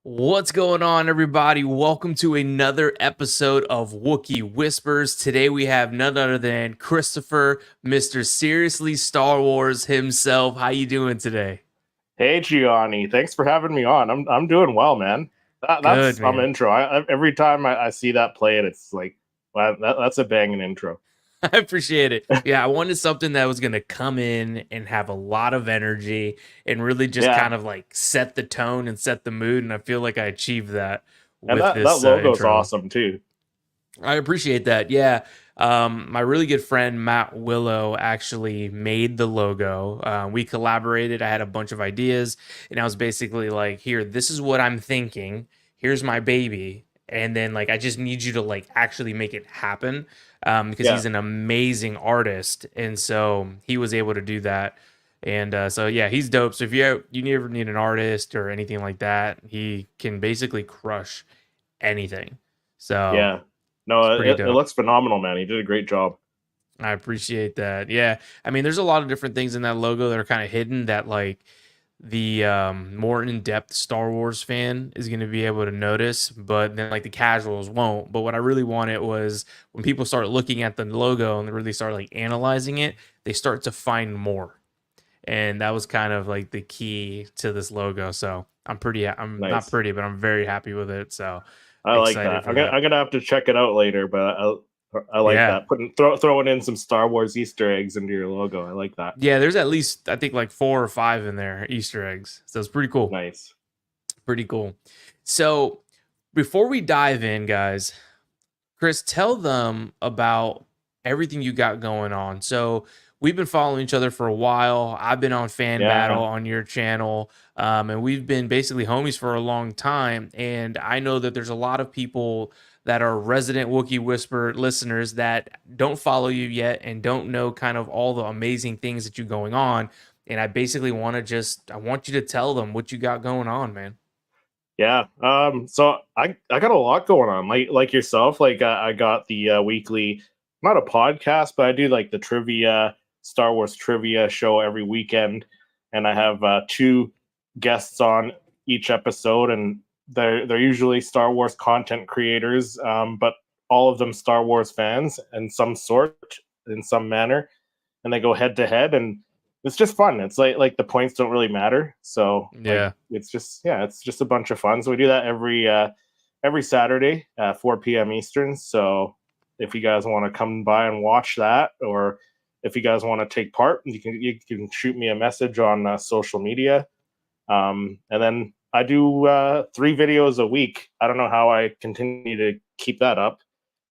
What's going on, everybody? Welcome to another episode of Wookie Whispers. Today we have none other than Christopher, Mr. Seriously Star Wars himself. How you doing today? Hey Gianni, thanks for having me on. I'm doing well, man. That's Good, some man. intro. Every time I see that play, it's like, wow, that's a banging intro. I appreciate it. Yeah, I wanted something that was going to come in and have a lot of energy and really just Yeah, kind of like set the tone and set the mood. And I feel like I achieved that and with that this logo's intro. awesome too. I appreciate that. Yeah. My really good friend Matt Willow actually made the logo. We collaborated. I had a bunch of ideas, and I was basically like, "Here, this is what I'm thinking. Here's my baby." And then like I just need you to like actually make it happen because Yeah, he's an amazing artist, and so he was able to do that. And so yeah, he's dope. So if you ever need an artist or anything like that, he can basically crush anything. So yeah. it's No, pretty it dope. looks phenomenal, man. He did a great job. I appreciate that. Yeah. I mean, there's a lot of different things in that logo that are kind of hidden that like the more in-depth Star Wars fan is going to be able to notice, but then like the casuals won't. But what I really wanted was when people start looking at the logo and they really start like analyzing it, they start to find more. And that was kind of like the key to this logo. So I'm not Nice. pretty, but I'm very happy with it. So I like excited that. for I'm that. gonna have to check it out later, but I like Yeah. that. Throwing in some Star Wars Easter eggs into your logo. I like that. Yeah, there's at least I think like 4 or 5 in there Easter eggs. So it's pretty cool. Nice. Pretty cool. So before we dive in, guys, Chris, tell them about everything you got going on. So we've been following each other for a while. I've been on Fan Battle Yeah. on your channel, and we've been basically homies for a long time. And I know that there's a lot of people that are resident Wookiee Whisper listeners that don't follow you yet and don't know kind of all the amazing things that you're going on. And I basically I want you to tell them what you got going on, man. Yeah. So I got a lot going on. Like yourself. Like I got the weekly, not a podcast, but I do like the trivia, Star Wars trivia show every weekend, and I have two guests on each episode, and they're usually Star Wars content creators, but all of them Star Wars fans in some sort, in some manner, and they go head to head, and it's just fun. It's like the points don't really matter. So like Yeah, it's just a bunch of fun. So we do that every Saturday at 4 p.m. Eastern. So if you guys want to come by and watch that, or if you guys want to take part, you can shoot me a message on social media. And then I do 3 videos a week. I don't know how I continue to keep that up,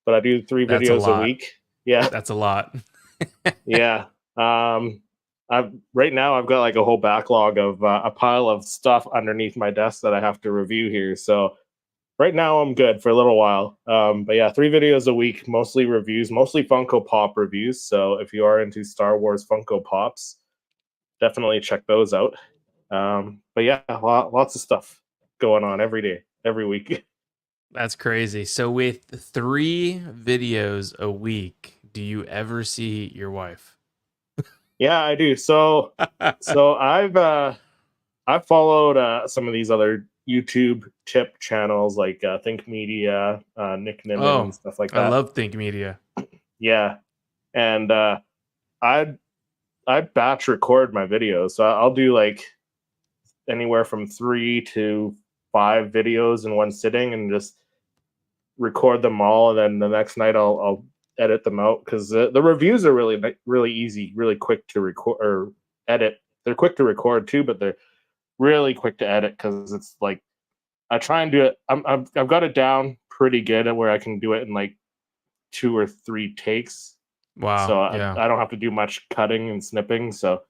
but I do three that's a videos a lot. week. Yeah, That's a lot. yeah. I've right now I've got like a whole backlog of a pile of stuff underneath my desk that I have to review here. So right now I'm good for a little while. But yeah, 3 videos a week, mostly reviews, mostly Funko Pop reviews. So if you are into Star Wars Funko Pops, definitely check those out. But yeah, lots of stuff going on every day, every week. That's crazy. So with 3 videos a week, do you ever see your wife? Yeah, I do. So I've followed some of these other YouTube tip channels like Think Media, Nick Nimmin, and Oh, stuff like I that. love Think Media. Yeah, and I I batch record my videos, so I'll do like anywhere from 3 to 5 videos in one sitting, and just record them all, and then the next night I'll edit them out because the reviews are really easy, really quick to record or edit. They're quick to record too, but they're really quick to edit because it's like I try and do it. I've got it down pretty good at where I can do it in like 2 or 3 takes, Wow. so Yeah. I don't have to do much cutting and snipping. So,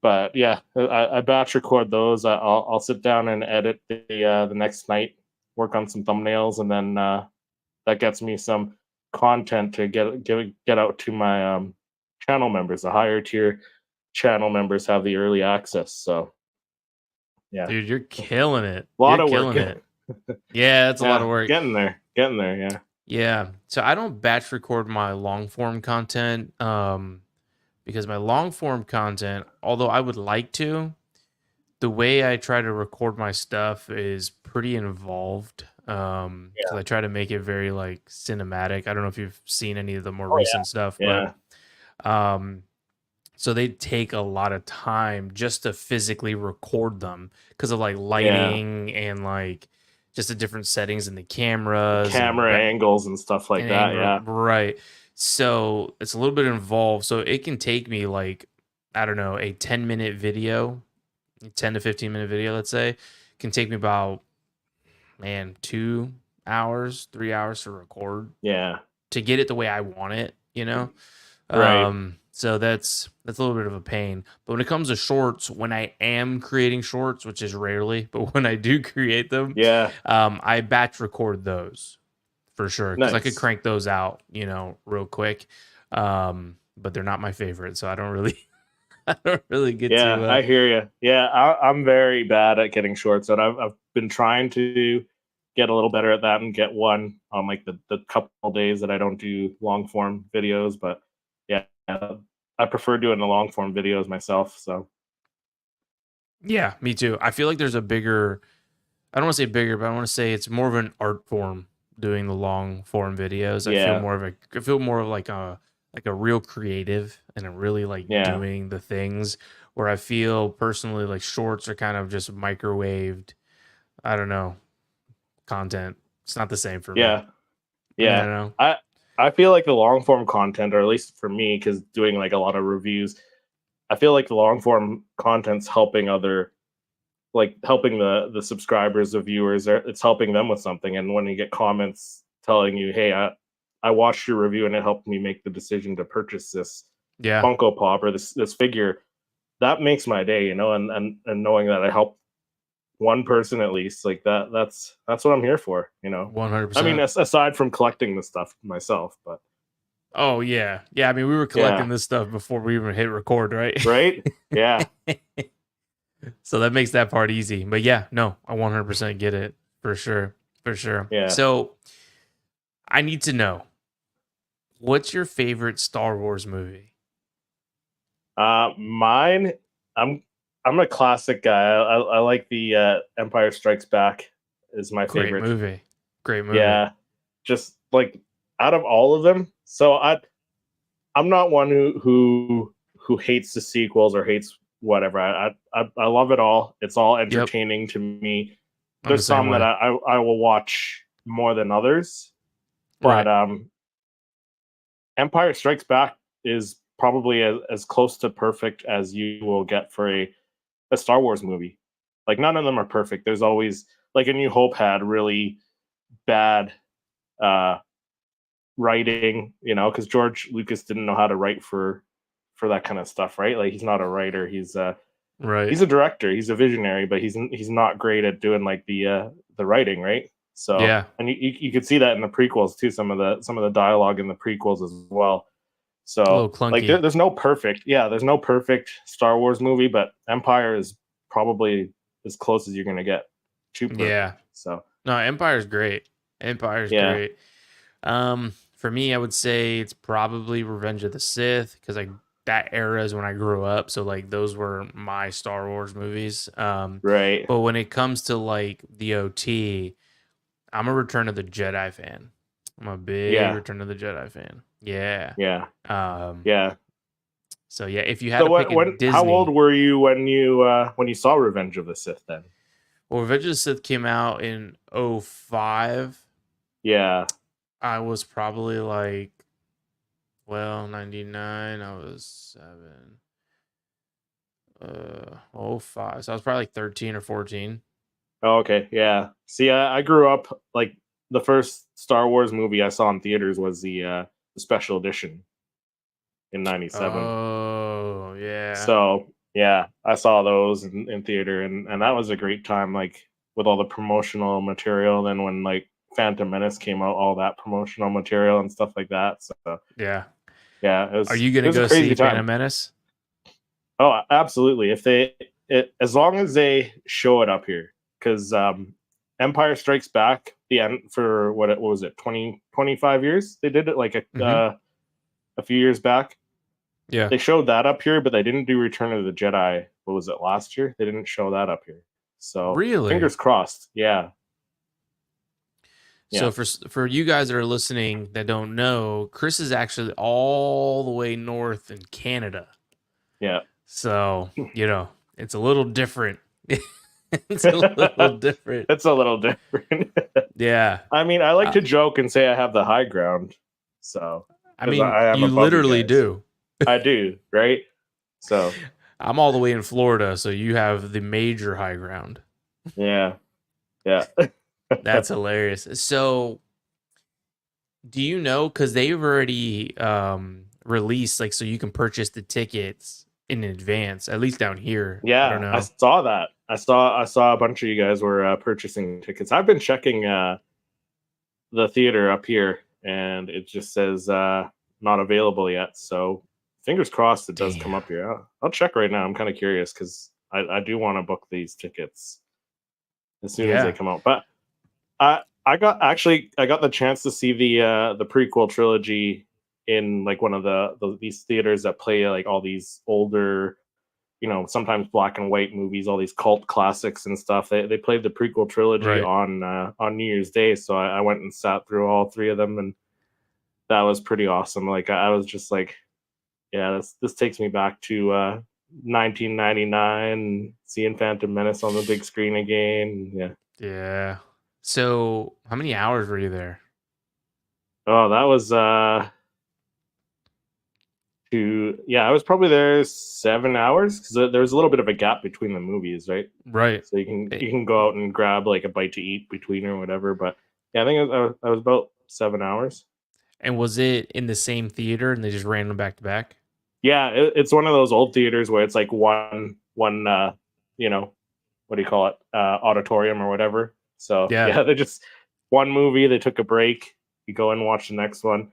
but yeah, I batch record those. I'll sit down and edit the next night, work on some thumbnails, and then that gets me some content to get out to my channel members. The higher tier channel members have the early access. So yeah, Dude, you're killing it. a lot You're of work. killing it. Yeah, that's a lot of Yeah, work. getting there. Yeah, Yeah. So I don't batch record my long form content because my long form content, although I would like to, the way I try to record my stuff is pretty involved. Because I try to make it very like cinematic. I don't know if you've seen any of the more Oh recent stuff, yeah. but um, so they take a lot of time just to physically record them because of like Yeah. lighting and like just the different settings in the The cameras and camera angles and stuff like and that. anger, Yeah. right? So it's a little bit involved. So it can take me like, I don't know, a 10-minute video, 10 to 15-minute video, let's say, can take me about, man, 2 hours, 3 hours to record Yeah. to get it the way I want it, you know? Right. So that's a little bit of a pain. But when it comes to shorts, when I am creating shorts, which is rarely, but when I do create them, Yeah. I batch record those for sure because I could Nice. crank those out, real quick. But they're not my favorite, so I don't really, I don't really get to. Yeah, I hear you. Yeah, I'm very bad at getting shorts, and I've been trying to get a little better at that and get one on like the couple days that I don't do long form videos. But yeah, I prefer doing the long form videos myself. So Yeah, me too. I feel like there's a bigger. I don't want to say bigger, but I want to say it's more of an art form doing the long form videos. yeah, I feel more of like a real creative and a really like yeah, doing the things where I feel personally like shorts are kind of just microwaved. I don't know, content. It's not the same for me. yeah, I yeah. don't know. I feel like the long form content, or at least for me, because doing like a lot of reviews, I feel like the long form content's helping helping the subscribers, the viewers, it's helping them with something. And when you get comments telling you, hey, I watched your review and it helped me make the decision to purchase this Yeah, Funko Pop or this figure, that makes my day, and knowing that I helped one person at least, like that's what I'm here for. I mean, 100%. aside from collecting the stuff myself, but Oh yeah, yeah. I mean, we were collecting yeah, this stuff before we even hit record, right? right? Yeah. So that makes that part easy. But yeah, no, I 100% get it for sure, for sure. Yeah. So I need to know, what's your favorite Star Wars movie? Mine, I'm I'm a classic guy. I like the Empire Strikes Back is my Great favorite. movie, great movie. Yeah, just like out of all of them. So I'm not one who hates the sequels or hates whatever. I love it all. It's all Yep, entertaining to me. I'm the There's same some that way. I will watch more than others, but Right. Empire Strikes Back is probably as close to perfect as you will get for a Star Wars movie. Like none of them are perfect. There's always like A New Hope had really bad uh writing, because George Lucas didn't know how to write for that kind of stuff, right? Like he's not a writer. Right. He's a director. He's a visionary, but he's not great at doing like the writing, right? So, Yeah. and you could see that in the prequels too. Some of the dialogue in the prequels as well. A little So, like clunky. there's no perfect Star Wars movie, but Empire is probably as close as you're gonna get to Yeah. perfect. So, No, Empire's great. Empire's yeah, great. For me, I would say it's probably Revenge of the Sith because like that era is when I grew up, so like those were my Star Wars movies. right, But when it comes to like the OT, I'm a Return of the Jedi fan. I'm a big yeah, Return of the Jedi fan. Yeah. yeah, Um. yeah. So yeah, if you had So to pick a how old Disney, were you when you saw Revenge of the Sith then? well, Revenge of the Sith came out in '05. Yeah. I was probably like, well, 99. I was 7. '05. So I was probably like 13 or 14. Oh, okay. Yeah. See, I grew up like the first Star Wars movie I saw in theaters was the special edition in '97. Oh, yeah. So yeah, I saw those in theater, and that was a great time. Like with all the promotional material. Then when like Phantom Menace came out, all that promotional material and stuff like that. So Yeah. yeah, it Are was you it gonna was a go see crazy Phantom time. Menace? Oh, absolutely. As long as they show it up here, because Empire Strikes Back, the end for what was it, 20 25 years? They did it like Mm-hmm. a few years back. Yeah. They showed that up here, but they didn't do Return of the Jedi. What was it, last year? They didn't show that up here. So Really? fingers crossed. Yeah. So Yeah. for you guys that are listening that don't know, Chris is actually all the way north in Canada. Yeah. So, it's a little different. It's a little different. It's a little different. Yeah. I mean, I like Uh, to joke and say I have the high ground. So, I because mean, I am you above you literally guys. do. I do, right? So, I'm all the way in Florida, so you have the major high ground. yeah. Yeah. That's hilarious. So, do you know, because they've already released, like, so you can purchase the tickets in advance, at least down here. I don't Yeah, I know. saw that. I saw a bunch of you guys were purchasing tickets. I've been checking the theater up here, and it just says not available yet. So fingers crossed it does come Damn. up here. I'll check right now. I'm kind of curious because I do want to book these tickets as soon as they Yeah. come out. But I got the chance to see the prequel trilogy in like one of these theaters that play like all these older, sometimes black and white movies, all these cult classics and stuff. They played the prequel trilogy Right. on New Year's Day, so I went and sat through all three of them, and that was pretty awesome. Like I was just like, yeah, this takes me back to 1999, seeing Phantom Menace on the big screen again. Yeah. Yeah. So, how many hours were you there? Oh, that was I was probably there 7 hours because there was a little bit of a gap between the movies, right? Right. So you can Eh, you can go out and grab like a bite to eat between or whatever. But yeah, I think I was about 7 hours. And was it in the same theater and they just ran them back to back? Yeah, it's one of those old theaters where it's like one you know what do you call it, auditorium or whatever. So Yeah. yeah, they just one movie. They took a break. You go and watch the next one.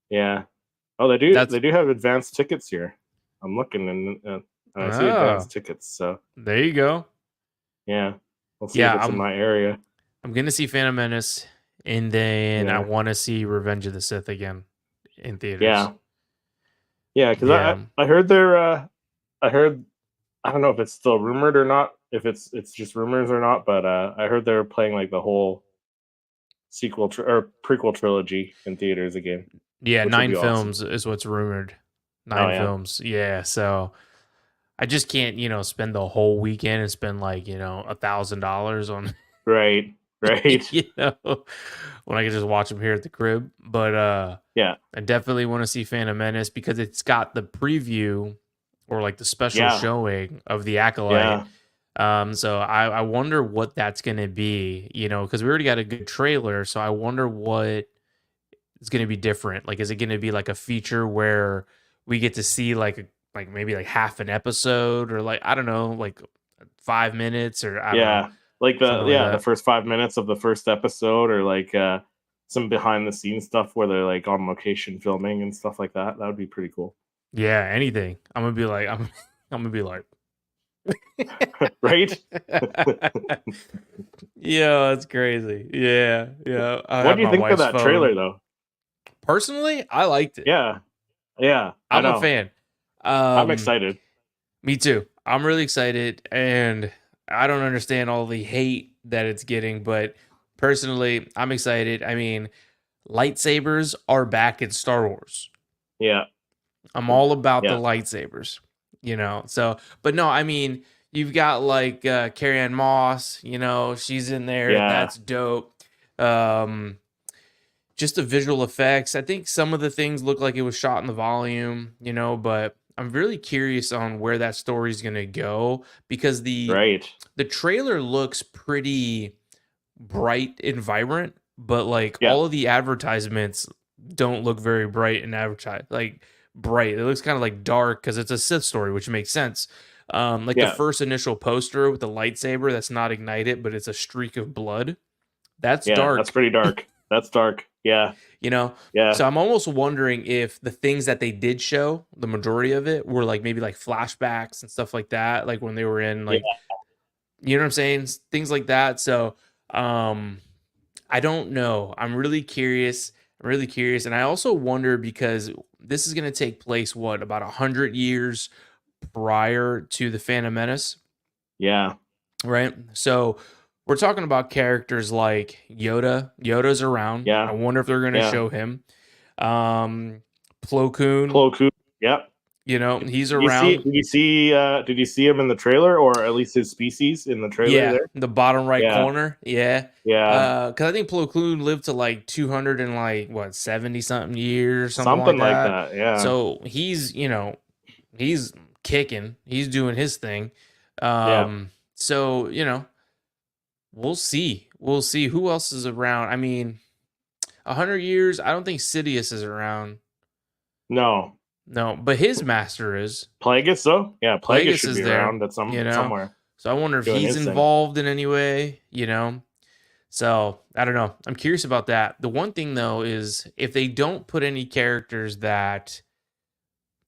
Yeah. Oh, they do. That's They do have advanced tickets here. I'm looking and I see oh, advanced tickets. So there you go. yeah, we'll see if Yeah, it's in my area. I'm gonna see Phantom Menace, and then I Yeah, want to see Revenge of the Sith again in theaters. yeah, yeah. Because I Yeah. I heard they're I heard I don't know if it's still rumored or not. If it's just rumors or not, but I heard they're playing like the whole or prequel trilogy in theaters again, Yeah, which would be 9 awesome. films is what's rumored. Oh 9 yeah, films. Yeah, so I just can't, spend the whole weekend and spend like, $1,000 on, right, right. you know, when I can just watch them here at the crib. But Yeah, I definitely want to see Phantom Menace because it's got the preview or like the special yeah, showing of the Acolyte. yeah, So I wonder what that's gonna be, because we already got a good trailer. So I wonder what is gonna be different. Like, is it gonna be like a feature where we get to see like maybe like half an episode or like I don't know, like 5 minutes or I don't know, yeah. Like something like the that. first 5 minutes of the first episode, or like some behind the scenes stuff where they're like on location filming and stuff like that. That would be pretty cool. Yeah, anything. I'm gonna be like I'm gonna be like Right? yeah, that's crazy. Yeah, yeah. I What have do you my think of wife's that trailer phone. though? Personally, I liked it. Yeah. Yeah, I I'm a know. fan. I'm Um, excited. Me too. I'm really excited, and I don't understand all the hate that it's getting, but personally, I'm excited. I mean, lightsabers are back in Star Wars. Yeah. I'm all about the Yeah. lightsabers, So, but no, I mean, you've got like Carrie Ann Moss, she's in there. Yeah. That's dope. Um, just the visual effects. I think some of the things look like it was shot in the volume, but I'm really curious on where that story's going to go because Right. the trailer looks pretty bright and vibrant, but like Yeah. all of the advertisements don't look very bright and advertised like bright. It looks kind of like dark because it's a Sith story, which makes sense. Like the Yeah. first initial poster with the lightsaber that's not ignited, but it's a streak of blood. That's Yeah. That's dark. pretty dark. That's dark. Yeah. you know Yeah. so I'm almost wondering if the things that they did show, the majority of it were like maybe like flashbacks and stuff like that, like when they were in Yeah. like, you know what I'm saying, things like that. So I don't know. I'm really curious, and I also wonder because this is going to take place about 100 years prior to the Phantom Menace, Yeah. right? So we're talking about characters like Yoda. Yoda's around. I Yeah. wonder if they're going to Yeah. show him. Um, Plo Koon, Plo Koon. Yep. he's Did you see? around. Did you see? Did you see him in the trailer, or at least his species in the trailer? Yeah, There. the bottom right Yeah. corner. Yeah. Yeah. Because I think Plo Koon lived to like 200 and like what 70 something years, something like Something like that. that. Yeah. So he's kicking, he's doing his thing. Yeah. So we'll see. We'll see who else is around. I mean, 100 years. I don't think Sidious is around. No. No, but his master is. Plagueis though. Yeah. Plagueis Plagueis should is be there. around at somewhere So I wonder if doing he's his thing. involved in any way. So I don't know. I'm curious about that. The one thing though is if they don't put any characters that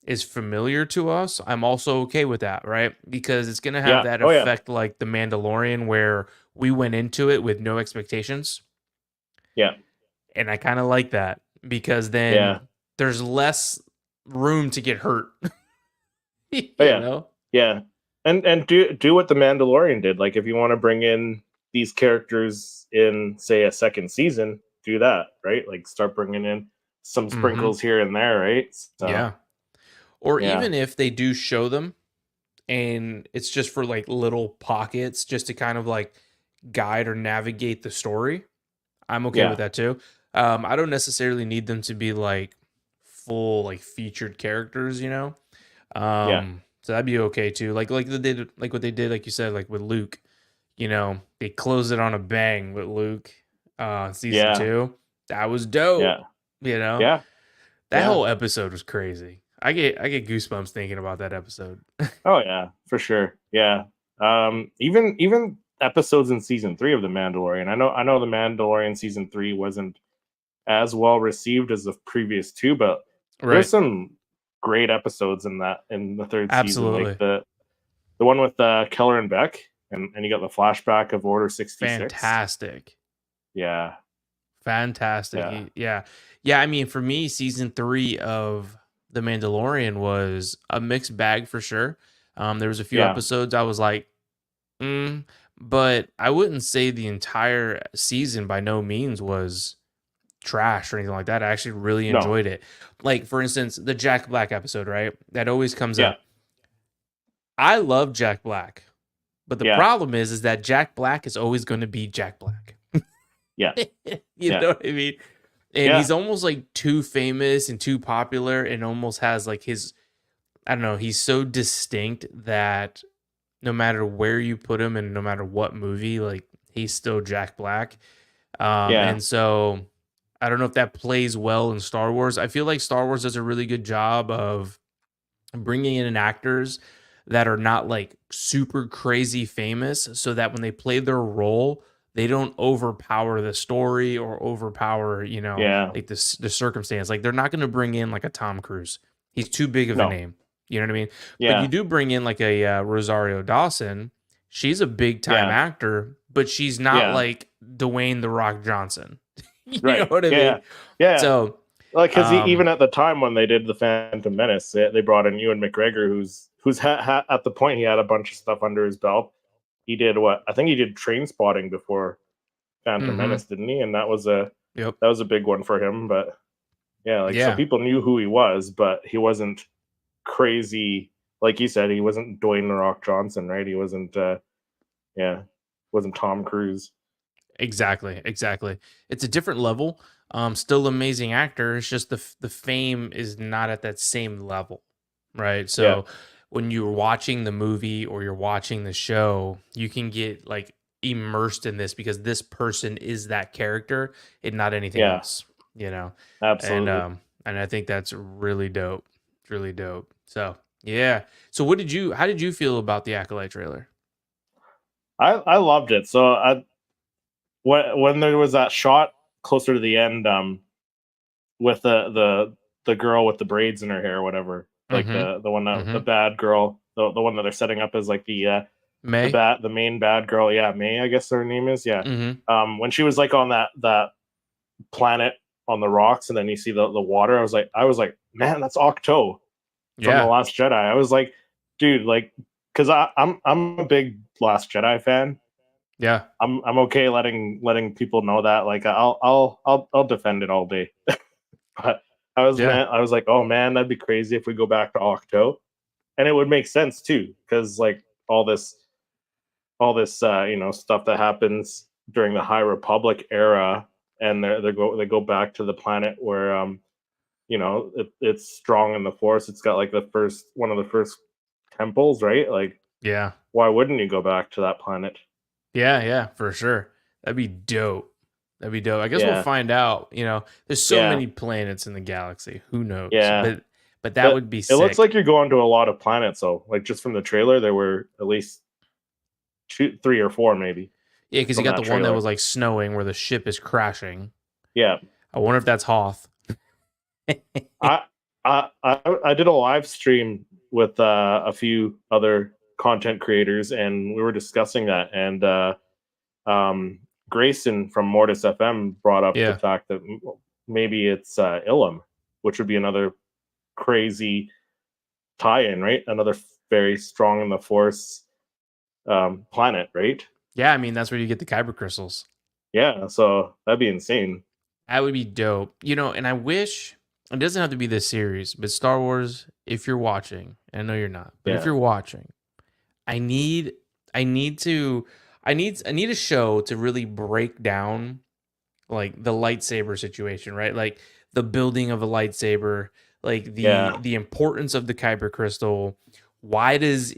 is familiar to us, I'm also okay with that, right? Because it's gonna have Yeah. that Oh yeah. effect like the Mandalorian, where we went into it with no expectations, Yeah. and I kind of like that because Yeah. then there's less room to get hurt. you Oh yeah. know? Yeah. And do what the Mandalorian did. Like if you want to bring in these characters in, say, a second season, do that, right? Like start bringing in some Mhm. sprinkles here and there, right? So, Yeah. Or Yeah. even if they do show them and it's just for like little pockets just to kind of like guide or navigate the story, I'm okay Yeah. with that too. I don't necessarily need them to be like full like featured characters, Yeah. So that'd be okay too. Like what they did, like you said, like with Luke, they closed it on a bang with Luke, season Yeah. 2. That was dope. Yeah. That Yeah. whole episode was crazy. I get goosebumps thinking about that episode. Oh yeah, for sure. Yeah. Even episodes in season 3 of The Mandalorian. I know The Mandalorian season 3 wasn't as well received as the previous two, but Right. there's some great episodes in the third season. Absolutely. Like the one with Keller and Beck, and you got the flashback of Order 66. Fantastic. Yeah. Fantastic. Yeah. I mean, for me, season 3 of The Mandalorian was a mixed bag for sure. There was a few Yeah. episodes I was like, but I wouldn't say the entire season by no means was trash or anything like that. I actually really No. enjoyed it. Like, for instance, the Jack Black episode, right? That always comes Yeah. up. I love Jack Black, but the Yeah. problem is that Jack Black is always going to be Jack Black. Yeah. You Yeah. know what I mean? And Yeah. he's almost like too famous and too popular and almost has like his, I don't know, he's so distinct that no matter where you put him and no matter what movie, like he's still Jack Black. Yeah. And so I don't know if that plays well in Star Wars. I feel like Star Wars does a really good job of bringing in actors that are not like super crazy famous so that when they play their role, they don't overpower the story or overpower, Yeah. like the circumstance. Like they're not going to bring in like a Tom Cruise. He's too big of a No. name. You know what I mean? But Yeah. you do bring in like a Rosario Dawson. She's a big time Yeah. actor, but she's not Yeah. like Dwayne the Rock Johnson. You Right. know what I Yeah. mean? Yeah. So Like, because even at the time when they did the Phantom Menace, they brought in Ewan McGregor, who's at the point he had a bunch of stuff under his belt. He did what I think he did Train Spotting before Phantom Mhm. Menace, didn't he? And that was a Yep. big one for him. But so Yeah. people knew who he was, but he wasn't crazy. Like you said, he wasn't Dwayne the Rock Johnson, right? He wasn't wasn't Tom Cruise. Exactly. It's a different level. Still amazing actor. It's just the fame is not at that same level, right? So when you're watching the movie or you're watching the show, you can get like immersed in this because this person is that character and not anything Yeah. else, Absolutely. And I think that's really dope. It's really dope. So yeah. So how did you feel about the Acolyte trailer? I loved it. So when there was that shot closer to the end, with the girl with the braids in her hair or whatever, like Mhm. the one that the Mhm. bad girl, the one that they're setting up as like the May? the main bad girl, May, I guess her name is, Mhm. when she was like on that planet on the rocks, and then you see the water. I was like, man, that's Octo from the Yeah. Last Jedi. I was like, dude, like, because I'm a big Last Jedi fan. Yeah. I'm okay letting people know that. Like, I'll defend it all day. But Yeah. I was like, oh man, that'd be crazy if we go back to Octo, and it would make sense too, because like all this stuff that happens during the High Republic era, and they go back to the planet where it's strong in the Force. It's got like the first one of the first temples, right? Like, Yeah. why wouldn't you go back to that planet? Yeah, yeah, for sure. That'd be dope. That'd be dope. I guess we'll Yeah, find out. There's so yeah, many planets in the galaxy. Who knows? yeah. But that But would be it looks sick. like you're going to a lot of planets, though. Like, just from the trailer, there were at least two, three, or four, maybe, Yeah, because you from got the that one that trailer. was like snowing where the ship is crashing. Yeah, I wonder if that's Hoth. I I did a live stream with a few other content creators, and we were discussing that. And Grayson from Mortis FM brought up the Yeah. fact that maybe it's Ilum, which would be another crazy tie-in, right? Another very strong in the Force planet, right? Yeah, I mean, that's where you get the kyber crystals. Yeah, so that'd be insane. That would be dope. And I wish it doesn't have to be this series, but Star Wars, if you're watching, and I know you're not, but if Yeah, you're watching, I need I need to I need a show to really break down like the lightsaber situation, right? Like the building of a lightsaber, like yeah, the importance of the kyber crystal. Why does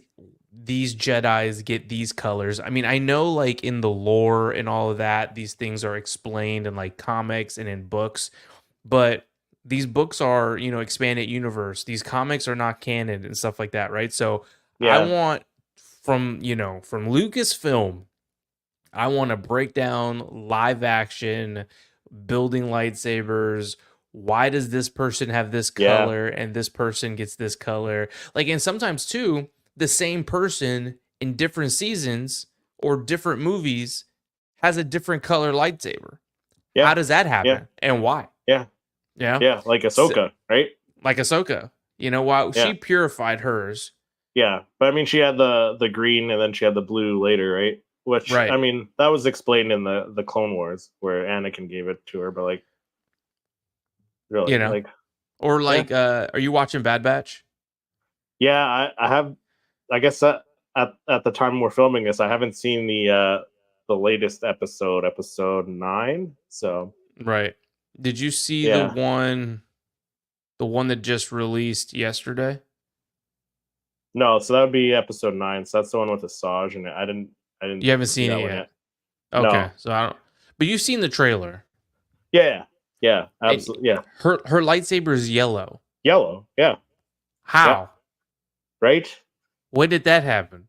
these Jedis get these colors? I mean, I know like in the lore and all of that, these things are explained in like comics and in books, but these books are, expanded universe. These comics are not canon and stuff like that, right? So I yeah, want from Lucasfilm, I want to break down live action building lightsabers. Why does this person have this yeah, color and this person gets this color? Like, and sometimes too, the same person in different seasons or different movies has a different color lightsaber. How yeah, does that yeah, happen and why? yeah, Yeah. yeah. Like So, Ahsoka, right? like Ahsoka, why she Yeah. purified hers. Yeah, but I mean, she had the green, and then she had the blue later, right? Which, I Right. mean, that was explained in the Clone Wars where Anakin gave it to her. But like, You really, know, like, or yeah, like, are you watching Bad Batch? yeah. I have. I guess that at the time we're filming this, I haven't seen the latest episode, episode 9. So Right. Did you see yeah, the one that just released yesterday? no. So that would be episode 9. So that's the one with Asajj, and I didn't You haven't see seen that it one yet. yet. Okay. No. So I don't, but you've seen the trailer. Yeah, yeah, And absolutely. Yeah, her lightsaber is yellow. yellow. Yeah, yeah. How? Right. When did that happen?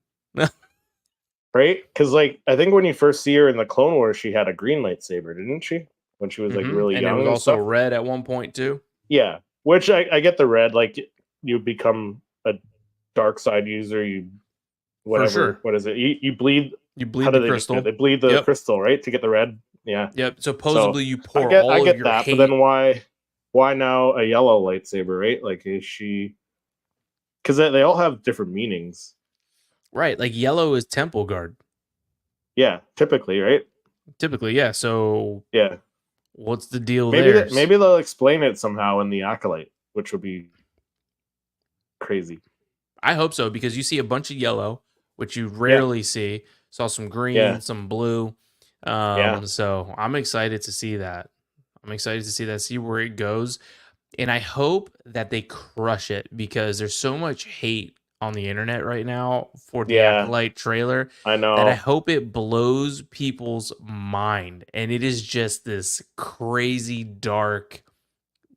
Right? Because like I think when you first see her in the Clone Wars, she had a green lightsaber, didn't she? When she was like really And it young was and also stuff. red at one point too. Yeah, which I get the red. Like you become a dark side user. You For whatever. sure. What is it? You bleed. You How bleed do the they do it? crystal. They bleed the Yep. crystal, right, to get the red. Yeah. Yep. So Supposedly you pour I all of get your that, but hate. then why now a yellow lightsaber, right? Like is she? Because they all have different meanings. Right. Like yellow is temple guard. Yeah, typically, right? Typically, yeah. So Yeah. what's the deal Maybe there? maybe they'll explain it somehow in the Acolyte, which would be crazy. I hope so because you see a bunch of yellow, which you Yeah, rarely see. Saw some yeah, green, some blue. yeah, So I'm excited to see that. I'm excited to see that, see where it goes. And I hope that they crush it because there's so much hate on the internet right now for the yeah. Acolyte trailer I that I know. hope it blows people's mind. And it is just this crazy dark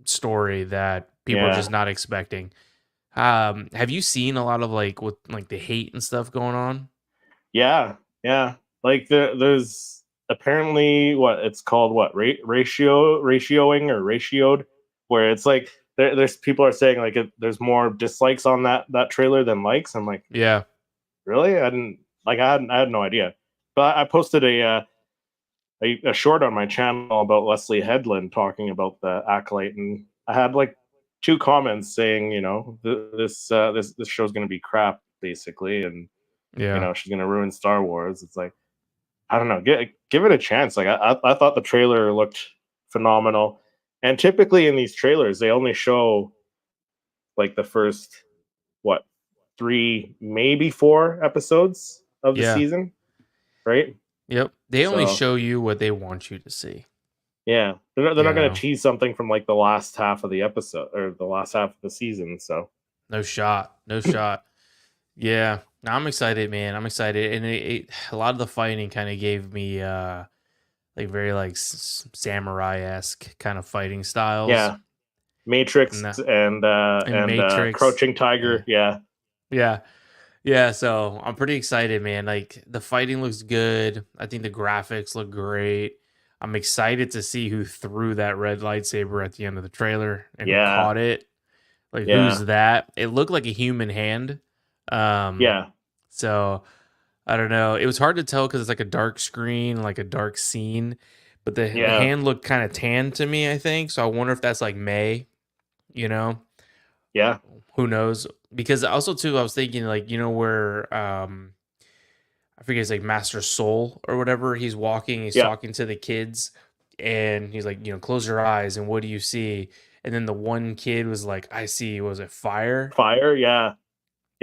story that people are Yeah, just not expecting. Have you seen a lot of like with like the hate and stuff going on? yeah, yeah. Like there's apparently what it's called, what ratioing or ratioed, where it's like there's people are saying like there's more dislikes on that trailer than likes. I'm like, Yeah. really? I didn't like I had no idea. But I posted a short on my channel about Leslie Headland talking about the Acolyte, and I had like two comments saying, this show's going to be crap basically, and Yeah. she's going to ruin Star Wars. It's like, I don't know, give it a chance. Like I thought the trailer looked phenomenal, and typically in these trailers they only show like the first what 3 maybe 4 episodes of the Yeah. season, right? Yep. They only So show you what they want you to see. yeah, they're You not going to know, tease something from like the last half of the episode or the last half of the season. So no shot. No shot. Yeah. No, I'm excited, man. I'm excited. And a lot of the fighting kind of gave me like very like samurai esque kind of fighting styles. yeah, Matrix And that and and Matrix. Crouching Yeah. Tiger. Yeah, Yeah. Yeah, so I'm pretty excited, man. Like the fighting looks good. I think the graphics look great. I'm excited to see who threw that red lightsaber at the end of the trailer and who yeah, caught it. Like who's yeah, that? It looked like a human hand. Um yeah, so I don't know. It was hard to tell cuz it's like a dark screen, like a dark scene, but the yeah, hand looked kind of tan to me, I think. So I wonder if that's like May, you know? yeah, Who knows? Because also too I was thinking like, where I forget his like Master Soul or whatever. He's walking, he's yeah. talking to the kids, and he's like, close your eyes, and what do you see? And then the one kid was like, I see, was it fire? Fire. Yeah,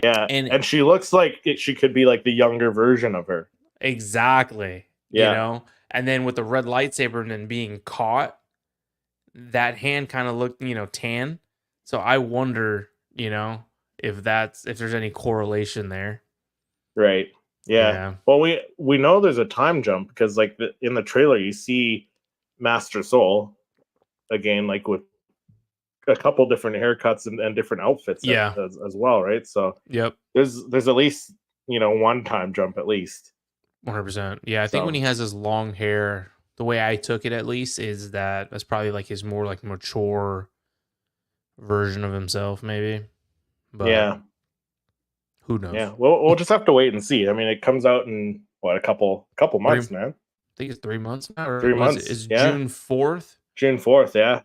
yeah, And and she looks like she could be like the younger version of her. exactly, Yeah, and then with the red lightsaber and then being caught, that hand kind of looked, tan. So I wonder, if there's any correlation there. right. Yeah. Yeah. Well, we know there's a time jump because like in the trailer you see Master Soul again, like with a couple different haircuts and different outfits Yeah. as well, right? So Yep. there's at least one time jump at least. 100%. Yeah, I think when So he has his long hair, the way I took it at least is that that's probably like his more like mature version of himself, maybe. But yeah, who yeah. knows? We'll just have to wait and see. I mean, it comes out in what a couple Three, I months, man. think it's 3 months now, or Three was it? months. It's Yeah, June 4th, June 4th. Yeah,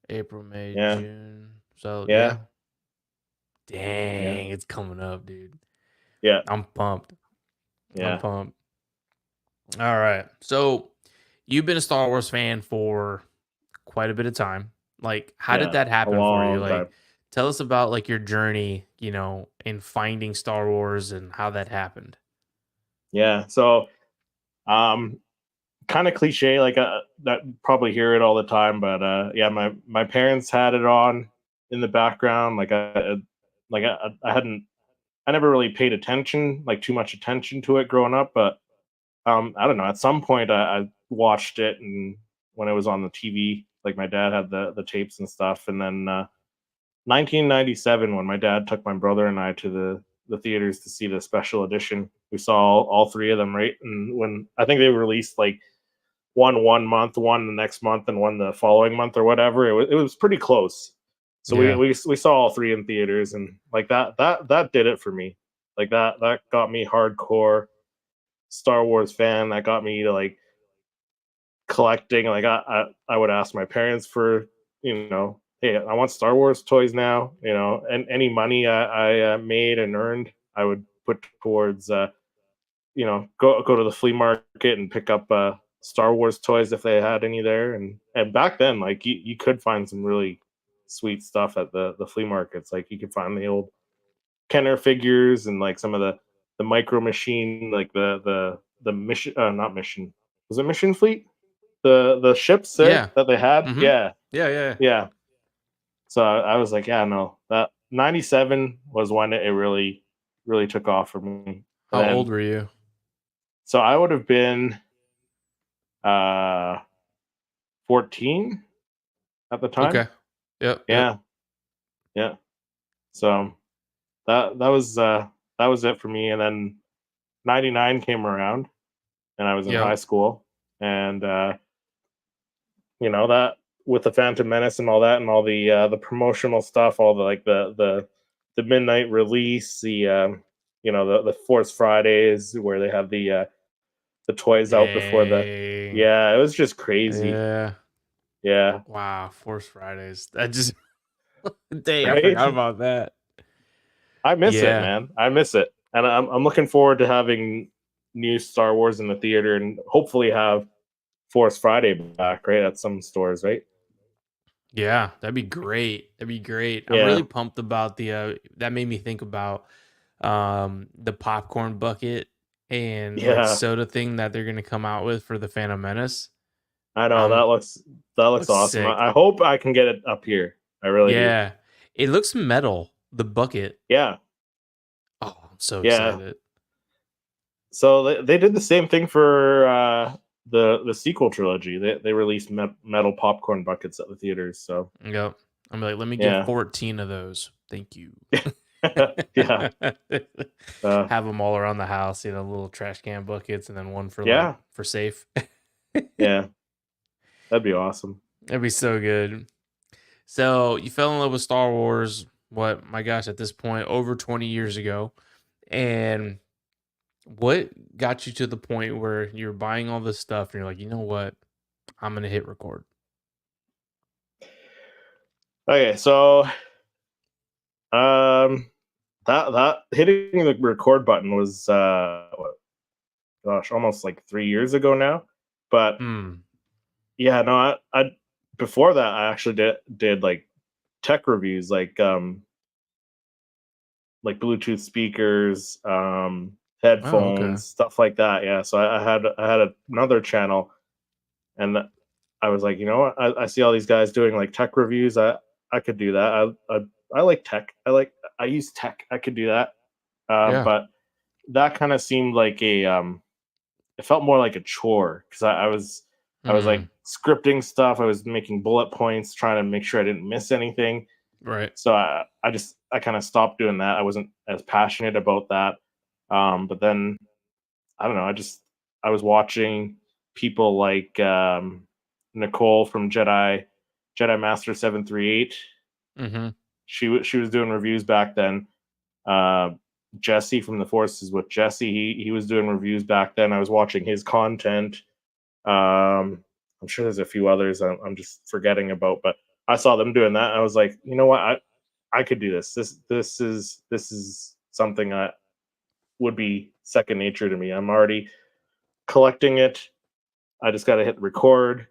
April, May, yeah, June. So yeah, yeah, yeah, dang, it's coming up, dude. yeah, I'm pumped. I'm yeah, pumped. All right, so you've been a Star Wars fan for quite a bit of time. Like, how did yeah. that A happen for you? long time. Like, tell us about like your journey, in finding Star Wars and how that happened. Yeah. So um kind of cliche, like that probably hear it all the time, but yeah, my parents had it on in the background. I hadn't, I never really paid attention, like too much attention to it growing up, but I don't know. At some point, I watched it, and when it was on the TV, like my dad had the tapes and stuff, and then 1997, when my dad took my brother and I to the theaters to see the special edition, we saw all 3 of them, right? And when I think they released like one month, one the next month, and one the following month or whatever. It was pretty close. So we Yeah. we saw all 3 in theaters, and like that did it for me. Like that got me hardcore Star Wars fan. That got me to like collecting. Like I would ask my parents for hey, I want Star Wars toys now. And any money I made and earned, I would put towards go to the flea market and pick up Star Wars toys if they had any there. And back then, like you could find some really sweet stuff at the flea markets. Like you could find the old Kenner figures and like some of the micro machine, like the mission, not mission, was it Mission Fleet? The ships there Yeah. that they had. Mm-hmm. Yeah, Yeah. Yeah. yeah. So I was like, yeah, no, that 97 was when it really took off for me. And How old then were you? so I would have been uh 14 at the time. Okay. Yep. Yep. Yeah, yeah. So that was it for me. And then 99 came around, and I was in high Yep. school, and that with the Phantom Menace and all that, and all the promotional stuff, all the like the midnight release, the the Force Fridays where they have the the toys out before the. Dang. Yeah, it was just crazy. Yeah. Yeah, Wow. Force Fridays. That just dang. I right. forgot about that. I miss it, Yeah. man. I miss it, and I'm looking forward to having new Star Wars in the theater, and hopefully have Force Friday back, right, at some stores, right? Yeah, that'd be great. That'd be great. I'm really Yeah, pumped about that made me think about the popcorn bucket and like yeah. soda thing that they're gonna come out with for the Phantom Menace. I know Um that looks looks awesome. sick. I hope I can get it up here. I really do. Yeah. It looks metal, the bucket. Yeah, Oh, I'm so yeah. excited. So they did the same thing for the sequel trilogy. They released metal popcorn buckets at the theaters. So Yep. I'm like, let me get yeah, 14 of those. Thank you. yeah, uh, Have them all around the house, little trash can buckets and then one for like yeah, for safe. yeah. That'd be awesome. That'd be so good. So you fell in love with Star Wars, what, my gosh, at this point, over 20 years ago. And what got you to the point where you're buying all this stuff and you're like, you know what? I'm going to hit record. Okay, so um, that hitting the record button was gosh, almost like 3 years ago now. But Hmm. yeah, no, I before that I actually did like tech reviews, like Bluetooth speakers, Oh, okay. headphones, stuff like that. Yeah, so I had another channel, and I was like, you know what? I see all these guys doing like tech reviews. I could do that. I like tech. I use tech. I could do that. Yeah. But that kind of seemed like it felt more like a chore because I was Hmm. like scripting stuff. I was making bullet points, trying to make sure I didn't miss anything. Right. So I kind of stopped doing that. I wasn't as passionate about that. But then I don't know. I was watching people like Nicole from Jedi Master 738. Hmm. She was doing reviews back then. Uh, Jesse from the Forces with Jesse. He was doing reviews back then. I was watching his content. I'm sure there's a few others I'm just forgetting about, but I saw them doing that. I was like, you know what? I could do this. This is something I would be second nature to me. I'm already collecting it. I just got to hit record,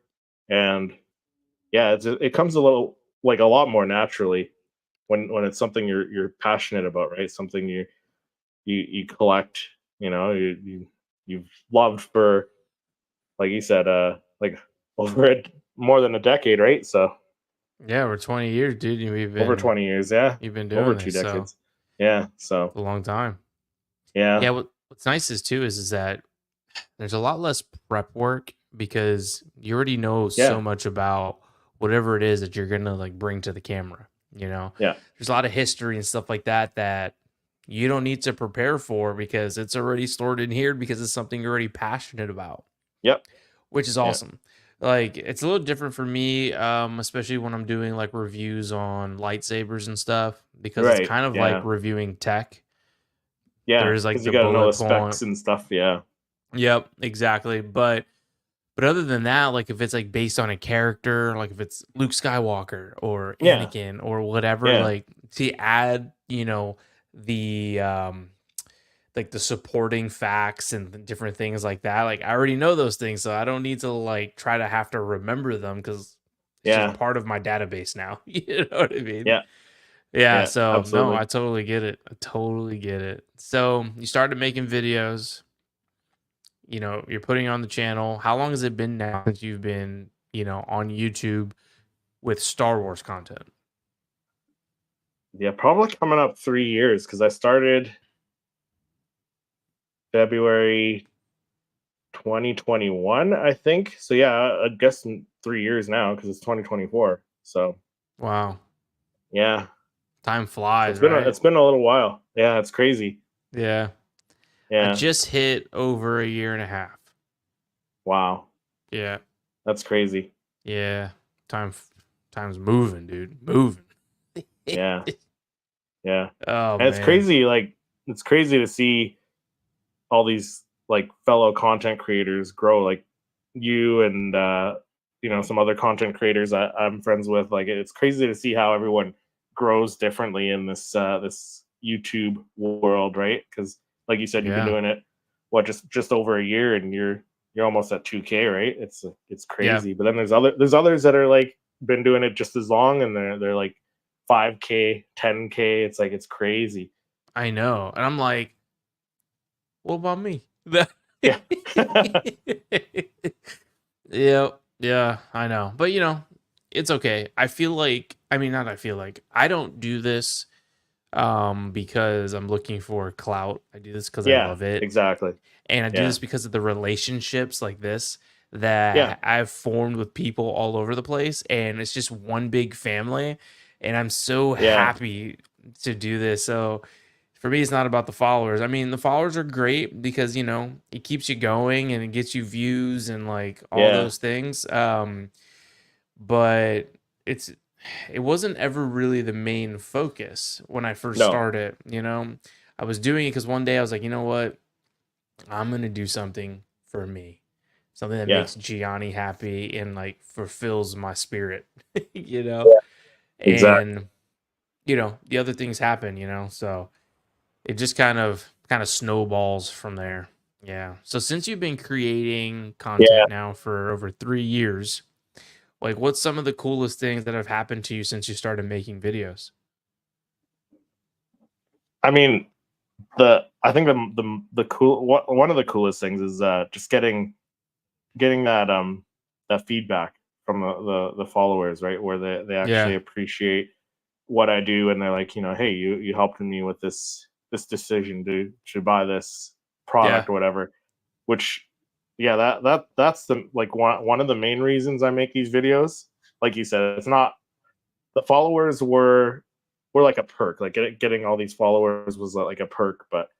and yeah, it comes a lot more naturally when it's something you're passionate about, right? Something you collect. You've loved for, like you said, like over more than a decade, right? So Yeah, we're 20 years, dude. And over 20 years, yeah, you've been over doing two this, so decades, yeah. So it's a long time. yeah, Yeah, what's nice is too is that there's a lot less prep work because you already know so yeah, much about whatever it is that you're gonna like bring to the camera. yeah, There's a lot of history and stuff like that that you don't need to prepare for because it's already stored in here because it's something you're already passionate about, yep, which is yeah, awesome. Like it's a little different for me, especially when I'm doing like reviews on lightsabers and stuff because it's right, kind of like yeah, reviewing tech. yeah, There's like because you the got to know the bullet point. specs and stuff. Yeah, Yep, exactly. But other than that, like if it's like based on a character, like if it's Luke Skywalker or yeah, Anakin or whatever, yeah, like to add, the like the supporting facts and the different things like that. Like I already know those things, so I don't need to like try to have to remember them because it's just yeah, part of my database now. You know what I mean? yeah, Yeah, yeah, so no, I absolutely. totally get it. I totally get it. So you started making videos, you're putting on the channel. How long has it been now since you've been, on YouTube with Star Wars content? Yeah, probably coming up 3 years because I started February 2021, I think. So yeah, I guess in 3 years now because it's 2024. So Wow. yeah, Time so flies, it's been a, right? it's been a little while. Yeah, it's crazy. Yeah. I Yeah, just hit over a year and a half. wow, Yeah. that's crazy. Yeah. Time time's moving, dude. Moving. Yeah, yeah, Oh and it's man. crazy. Like it's crazy to see all these. like fellow content creators grow, like you and some other content creators I'm friends with. Like it's crazy to see how everyone grows differently in this YouTube world, right? Because like you said, you've been Yeah. doing it what just over a year, and you're almost at 2K, right? It's Yeah. crazy. But then there's others that are like been doing it just as long, and they're like 5K, 10K. It's like it's crazy. I know. And I'm like, what about me? Yeah. Yeah, yeah, I know. But it's okay. I feel like, I mean, not I feel like, I don't do this because I'm looking for clout. I do this because I Yeah, love it. exactly. And I do Yeah. this because of the relationships like this Yeah. that I've formed with people all over the place. And it's just one big family. And I'm so Yeah. happy to do this. So for me, it's not about the followers. I mean, the followers are great because, it keeps you going and it gets you views and like all Yeah. those things. But it's it wasn't ever really the main focus when I first No. started. I was doing it because one day I was like, you know what? I'm gonna do something for me. Something that Yeah. makes Gianni happy and like fulfills my spirit, you know? Yeah. Exactly. And the other things happen. So it just kind of snowballs from there. Yeah. So since you've been creating Yeah. content now for over 3 years, like what's some of the coolest things that have happened to you since you started making videos? I mean, I think the cool one of the coolest things is just getting that feedback from the followers, right? Where they actually Yeah. appreciate what I do, and they're like, hey, you helped me with this decision to buy this Yeah. product or whatever. Which, yeah, that's the like one of the main reasons I make these videos. Like you said, it's not the followers were like a perk. Like getting all these followers was like a perk, but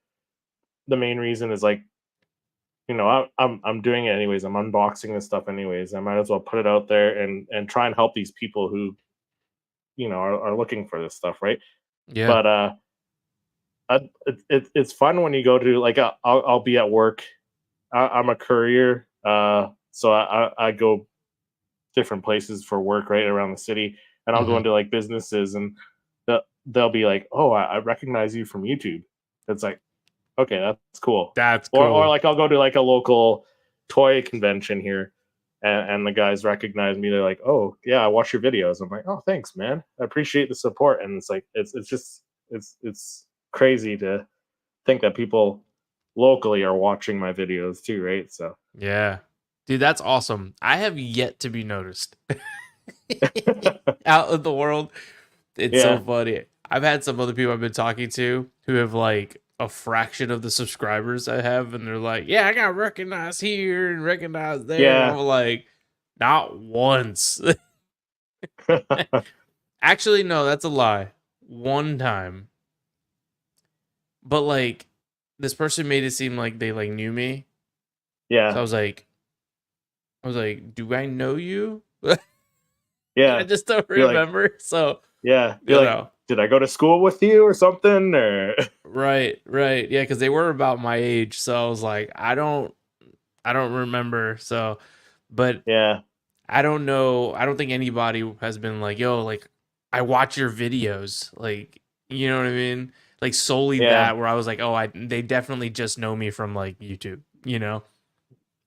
the main reason is like, I'm doing it anyways. I'm unboxing this stuff anyways. I might as well put it out there and try and help these people who are looking for this stuff, right? Yeah. But it's fun when you go to like I'll be at work. I'm a courier, so I go different places for work right around the city, and I'll go Hmm. into like businesses, and they'll be like, "Oh, I recognize you from YouTube." It's like, okay, that's cool. That's Or cool. like I'll go to like a local toy convention here, and the guys recognize me. They're like, "Oh yeah, I watch your videos." I'm like, "Oh, thanks, man. I appreciate the support." And it's like it's just it's crazy to think that people locally are watching my videos too, right? So Yeah. Dude, that's awesome. I have yet to be noticed out in the world. It's so yeah, funny. I've had some other people I've been talking to who have like a fraction of the subscribers I have, and they're like, "Yeah, I got recognized here and recognized there," and yeah, I'm like, "Not once." Actually, no, that's a lie. One time, but like this person made it seem like they like knew me, so yeah, I was like, "Do I know you?" And I yeah. just don't You're like, remember. So yeah, you're you like, know, did I go to school with you or something? Or right, right, yeah, because they were about my age, so I was like, I don't remember. So, but yeah, I don't know. I don't think anybody has been like, yo, like, I watch your videos. Like, you know what I mean? Like, solely yeah, that, where I was like, oh, they definitely just know me from like YouTube.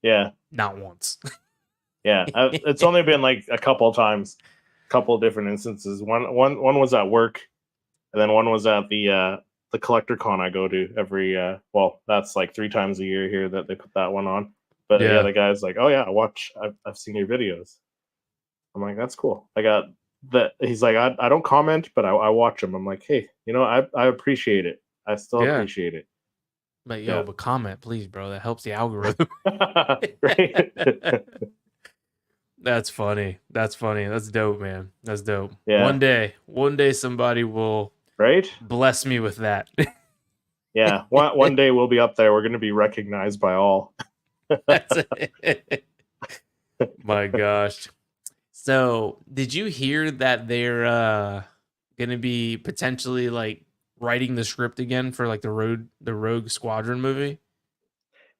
yeah. Not once. Yeah, it's only been like a couple times, couple different instances. One was at work, and then one was at the collector con I go to every well, that's like 3 times a year here that they put that one on. But yeah, Yeah. the guy's like, "Oh yeah, I've seen your videos." I'm like, "That's cool." I got that. He's like, "I don't comment, but I watch them." I'm like, "Hey, I appreciate it. I still Yeah. appreciate it." But yo, Yeah. but comment, please, bro. That helps the algorithm. Right. That's funny. That's funny. That's dope, man. That's dope. Yeah. One day somebody will Right. bless me with that. Yeah, one day we'll be up there. We're going to be recognized by all. That's it. My gosh. So, did you hear that they're going to be potentially like writing the script again for like the Rogue Squadron movie?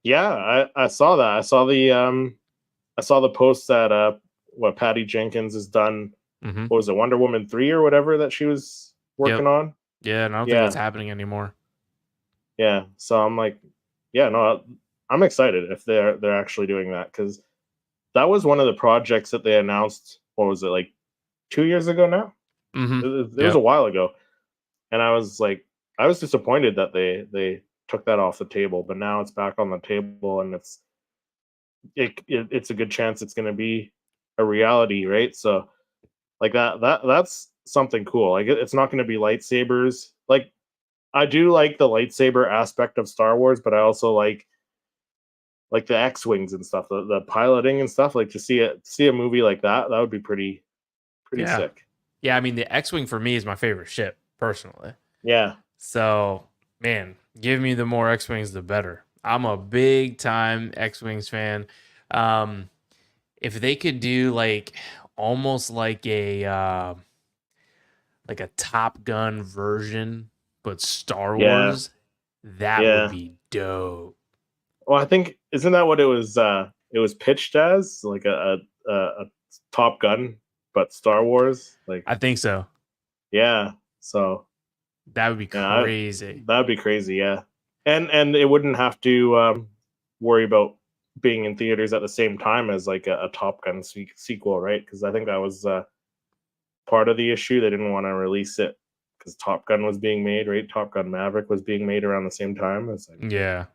Yeah, I saw that. I saw the post that what Patty Jenkins has done. Hmm. What was it, Wonder Woman 3 or whatever that she was Yep. working on? Yeah, and I don't think it's Yeah, happening anymore. yeah. So I'm like, yeah, no, I'm excited if they're actually doing that, because that was one of the projects that they announced. What was it, like 2 years ago now? Hmm. It was a Yep. while ago, and I was like, I was disappointed that they took that off the table, but now it's back on the table, and it's a good chance it's going to be a reality, right? So like that's something cool. Like it's not going to be lightsabers. Like I do like the lightsaber aspect of Star Wars, but I also like the X wings and stuff, the piloting and stuff. Like to see a movie like that, that would be pretty Yeah. sick. Yeah, I mean the X-wing for me is my favorite ship personally. Yeah, So, man, give me the more X-wings the better. I'm a big time X-wings fan. Um if they could do like almost like a Top Gun version but Star yeah, Wars, that would yeah. be dope. Well, I think isn't that what it was? It was pitched as like a Top Gun, but Star Wars. Like I think so. yeah, so That would be yeah, crazy. that would be crazy. Yeah, and it wouldn't have to worry about being in theaters at the same time as like a Top Gun sequel, right? Because I think that was part of the issue. They didn't want to release it because Top Gun was being made, right? Top Gun Maverick was being made around the same time. It's like, Yeah.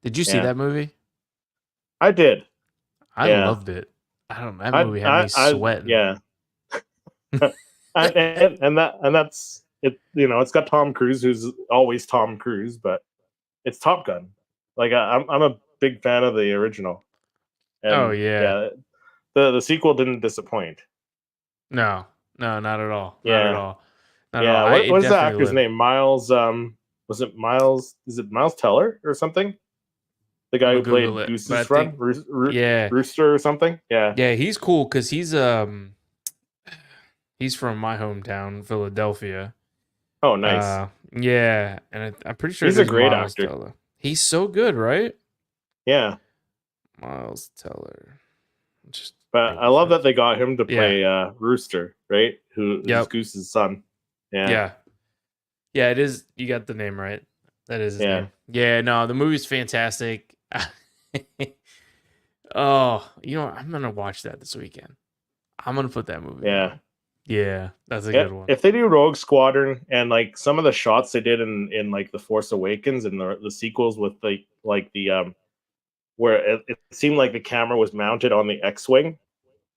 Did you see yeah, that movie? I did. I Yeah, loved it. I don't know. That movie had me I sweating. yeah, and that's it. You know, it's got Tom Cruise, who's always Tom Cruise, but it's Top Gun. Like I'm a big fan of the original, Oh and yeah. yeah, the sequel didn't disappoint. No. No, not at all. Not at Yeah, all. Not at all. yeah. I What it is the definitely actor's lived. name? Miles. Was it Miles? Is it Miles Teller or something? The I'm guy gonna who Google played it. But Goose's I think friend, yeah. Rooster or something. Yeah. Yeah, he's cool because he's from my hometown, Philadelphia. Oh, nice. Yeah, and I'm pretty sure it He's a is great Miles actor. Teller. He's so good, right? Yeah, Miles Teller. Just but I making love sure. that they got him to Yeah. play Rooster, right? Who's Yep. Goose's son. Yeah, Yeah. Yeah, it is. You got the name right. That is his yeah, name. Yeah, no, the movie's fantastic. Oh, I'm gonna watch that this weekend. I'm gonna put that movie yeah. on. Yeah, that's a Yeah, good one. if they do Rogue Squadron and like some of the shots they did in like the Force Awakens and the sequels with like the where it seemed like the camera was mounted on the X-wing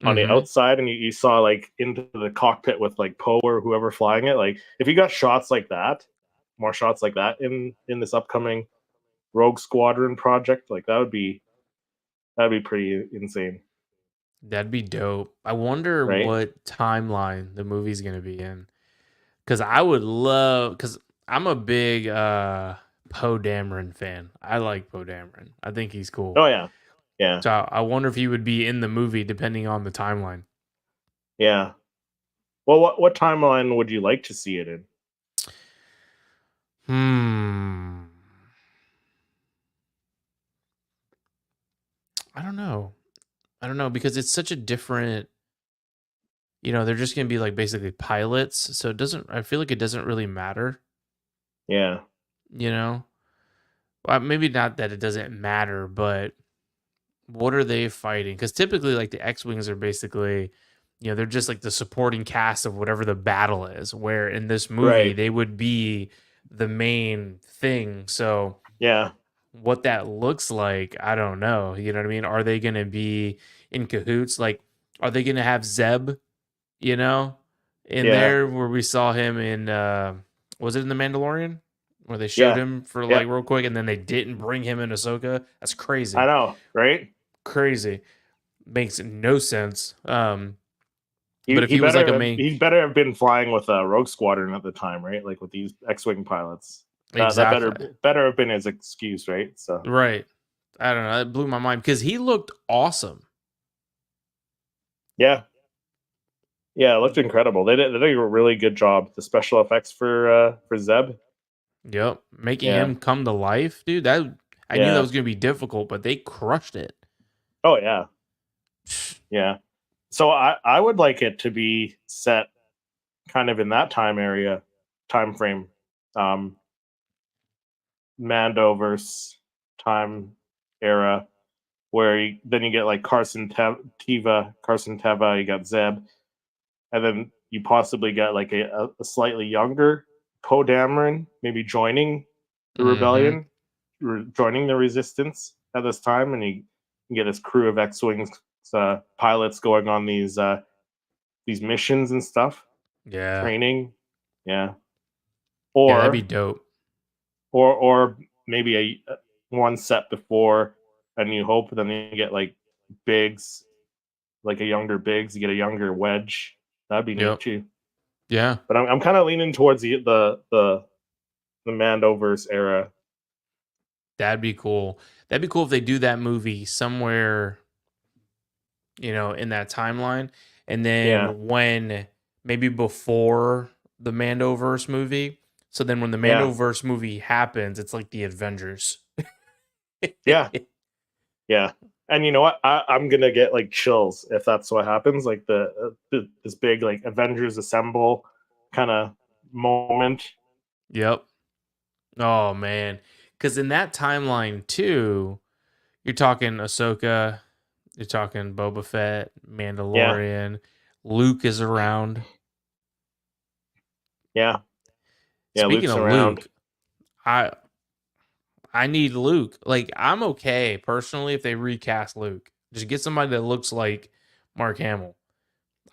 on the Mm-hmm. outside, and you saw like into the cockpit with like Poe or whoever flying it. Like if you got shots like that, more shots like that in this upcoming Rogue Squadron project, like that'd be pretty insane, That'd be dope. I wonder right? what timeline the movie's gonna be in. Cause I would love cause I'm a big Poe Dameron fan. I like Poe Dameron. I think he's cool. Oh yeah, yeah, So I wonder if he would be in the movie depending on the timeline. yeah. Well, what timeline would you like to see it in? Hmm. I don't know. I don't know because it's such a different, they're just going to be like basically pilots. So I feel like it doesn't really matter, Yeah, you know? Well, maybe not that it doesn't matter, but what are they fighting? Because typically, like the X Wings are basically, they're just like the supporting cast of whatever the battle is, where in this movie, right. they would be the main thing. So, Yeah, what that looks like, I don't know. You know what I mean? Are they going to be in cahoots? Like, are they going to have Zeb, you know, in yeah, there where we saw him in, was it in The Mandalorian? Where they showed yeah, him for yeah. like real quick and then they didn't bring him in Ahsoka? That's I crazy. know, right? Crazy. Makes no sense. But if he was like a main, He better have been flying with a Rogue Squadron at the time, right? Like with these X-wing pilots. That exactly. better have been his excuse, right? So Right. I don't know. It blew my mind because he looked awesome. yeah, yeah, it looked incredible. They did a really good job. The special effects for Zeb. Yep. Making Yeah, him come to life, dude. That I knew that Yeah. was going to be difficult, but they crushed it. Oh yeah. Yeah. So I would like it to be set kind of in that time frame. Um Mando versus time era where then you get like Carson Teva, you got Zeb, and then you possibly get like a slightly younger Poe Dameron, maybe joining the Mm-hmm. rebellion, joining the resistance at this time, and you get this crew of X-wings pilots going on these missions and stuff, Yeah. training, yeah, Yeah, that'd be or dope. or maybe one set before A New Hope, then you get like Biggs, like a younger Biggs, you get a younger Wedge. That'd be neat Yep. too. Yeah. But I'm kind of leaning towards the Mandoverse era. That'd be cool. That'd be cool if they do that movie somewhere, in that timeline. And Yeah, then when maybe before the Mandoverse movie. So then when the yeah, Mandoverse movie happens, it's like the Avengers. yeah, yeah. And you know what? I'm gonna get like chills if that's what happens. Like this big like Avengers assemble kind of moment. Yep. Oh man. Cause in that timeline too, you're talking Ahsoka, you're talking Boba Fett, Yeah, Mandalorian, Luke is around. yeah, yeah. Speaking Luke's of around. Luke, I I need Luke. Like I'm okay personally if they recast Luke. Just get somebody that looks like Mark Hamill.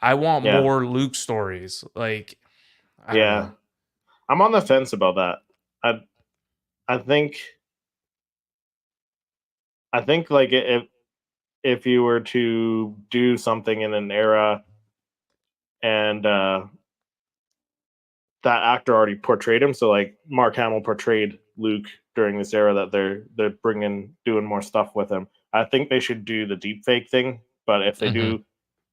I want Yeah, more Luke stories. Like I don't yeah. know. I'm on the fence about that. I I think I think like if you were to do something in an era and that actor already portrayed him, so like Mark Hamill portrayed Luke during this era that they're bringing doing more stuff with him. I think they should do the deep fake thing, but if they Hmm. do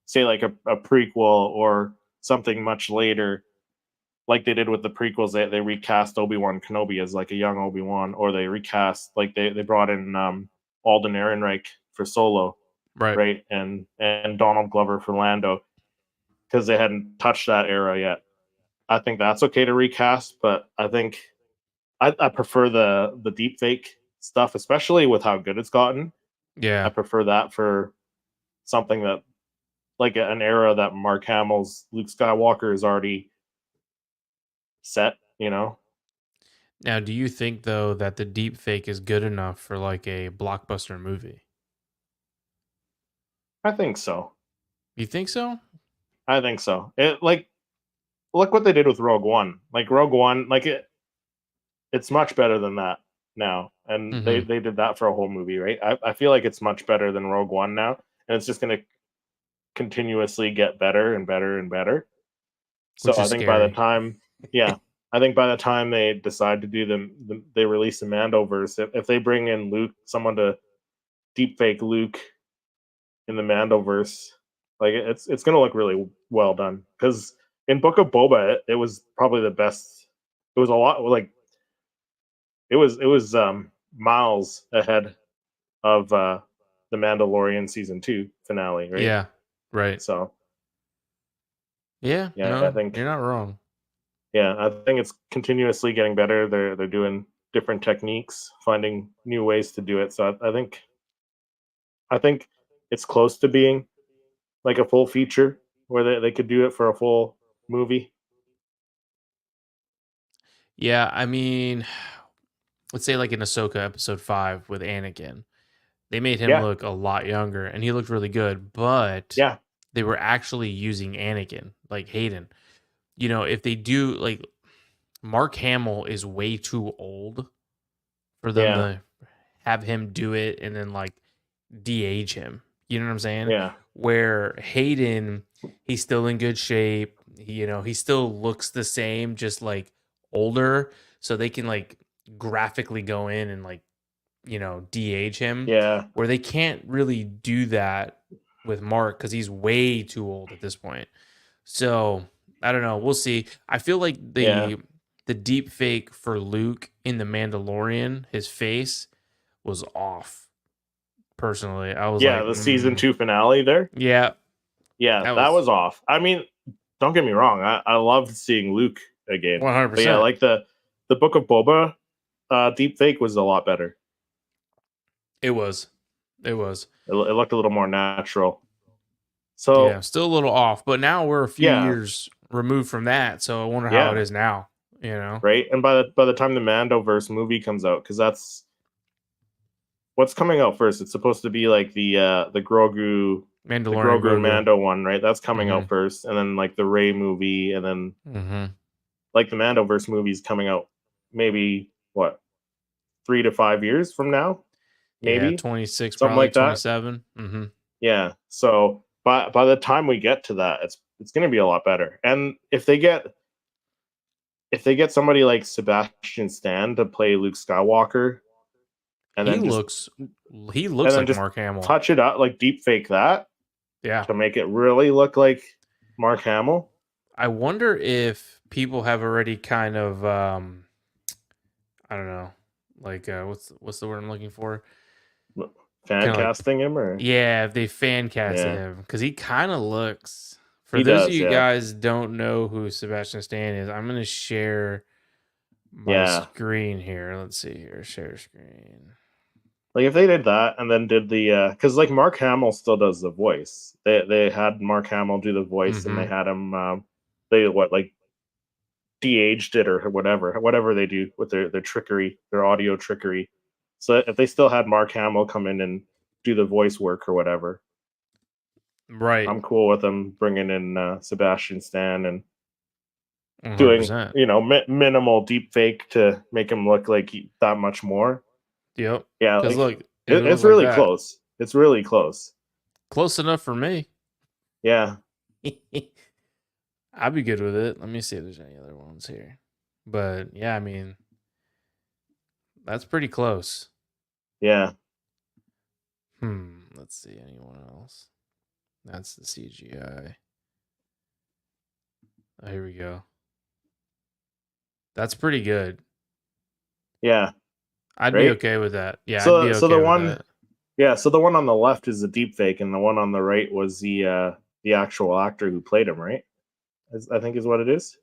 say like a prequel or something much later, like they did with the prequels, they recast Obi-Wan Kenobi as like a young Obi-Wan, or they recast like they brought in Alden Ehrenreich for Solo, Right. right, and Donald Glover for Lando because they hadn't touched that era yet. I think that's okay to recast, but I think I prefer the deep fake stuff, especially with how good it's gotten. I Yeah. prefer that for something that like an era that Mark Hamill's Luke Skywalker is already set. You know, Now, do you think though that the deep fake is good enough for like a blockbuster movie? I think so. You think so? I think so. It like look what they did with Rogue One. Like Rogue One, like it's much better than that now. And Hmm. they did that for a whole movie, right? I feel like it's much better than Rogue One now, and it's just going to continuously get better and better and better. So Which I is think by the scary. time, yeah, I think by the time they decide to do they release the Mandoverse. If they bring in Luke, someone to deepfake Luke in the Mandoverse, like it's gonna look really well done. Because in Book of Boba, it was probably the best. It was a lot like it was miles ahead of the Mandalorian season 2 finale, right? Yeah. Right. So Yeah. yeah, No, you're not wrong. I think it's continuously getting better. They're doing different techniques, finding new ways to do it. So I think it's close to being like a full feature where they could do it for a full movie. Yeah. I mean, let's say like in Ahsoka episode 5 with Anakin. They made him Yeah, look a lot younger and he looked really good, but yeah, they were actually using Anakin, like Hayden. If they do like Mark Hamill is way too old for them yeah, to have him do it and then like de-age him. You know what I'm saying? yeah, Where Hayden, he's still in good shape. He still looks the same, just like older. So they can like graphically go in and like de-age him, yeah, where they can't really do that with Mark because he's way too old at this point. So I don't know. We'll see. I feel like yeah, the deep fake for Luke in the Mandalorian, his face was off. Personally, I was Yeah, like, the season 2 finale there. yeah, Yeah, that that was was off. I mean, don't get me wrong. I loved seeing Luke again. 100%. But yeah, like the Book of Boba deep fake was a lot better. It was. It was. It looked a little more natural. Yeah, So still a little off, but now we're a few yeah, years removed from that, so I wonder how it yeah, is now, you know? right. And by the time the Mandoverse movie comes out, because that's what's coming out first. It's supposed to be like the Mandalorian Grogu and Grogu. Mando one, right? That's coming out Mhm. first, and then like the Ray movie, and then Mhm. like the Mandoverse movie is coming out maybe what 3 to 5 years from now, Yeah, maybe 26, something probably like that. 27. Mhm. Yeah. So by the time we get to that, it's going to be a lot better. And if they get somebody like Sebastian Stan to play Luke Skywalker, and He then just looks he looks like just Mark Hamill. touch it up, like deep fake that Yeah. to make it really look like Mark Hamill. I wonder if people have already kind of I don't know, like what's the word I'm looking for? Fan Kind of like casting him, or yeah, if they fan casted yeah, him because he kind of looks. For he those of does. you Yeah, guys don't know who Sebastian Stan is, I'm gonna share my yeah. screen here. Let's see here, share screen. Like if they did that and then did the because like Mark Hamill still does the voice. They had Mark Hamill do the voice, and they Mm-hmm. had him. They what like de-aged it or whatever they do with their trickery, their audio trickery. So if they still had Mark Hamill come in and do the voice work or whatever, Right, I'm cool with them bringing in Sebastian Stan and doing 100%. minimal deep fake to make him look like that much more. Yep. Yeah, Because like look, if it was it's like really that, close. It's really close. close enough for me. Yeah, I'd be good with it. Let me see if there's any other ones here. But yeah, I mean, that's pretty close. yeah. Let's see anyone else. That's the CGI. Oh, here we go. That's pretty good. Yeah, I'd be right. okay with that. Yeah, I'd be So the okay with one, that. yeah, so the one on the left is the deep fake, and the one on the right was the actual actor who played him, right? I think is what it is.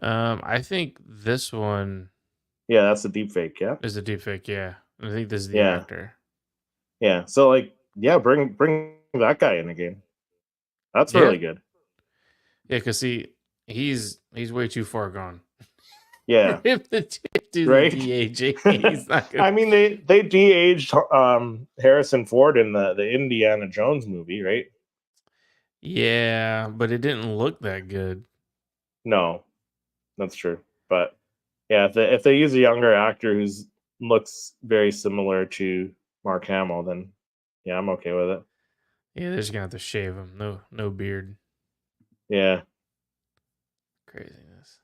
I think this one Yeah, that's the deep fake. Yeah, is a deepfake. Yeah, I think this is the yeah, actor. yeah. So like, yeah, bring that guy in again. That's Yeah, really good. yeah, because he's way too far gone for Yeah, him to do the right. de-aging. He's not gonna. I mean, they de-aged Harrison Ford in the Indiana Jones movie, right? Yeah, but it didn't look that good. No, that's true. But yeah, if they use a younger actor who's looks very similar to Mark Hamill, then yeah, I'm okay with it. Yeah, they're just gonna have to shave him. No beard. Yeah, Craziness.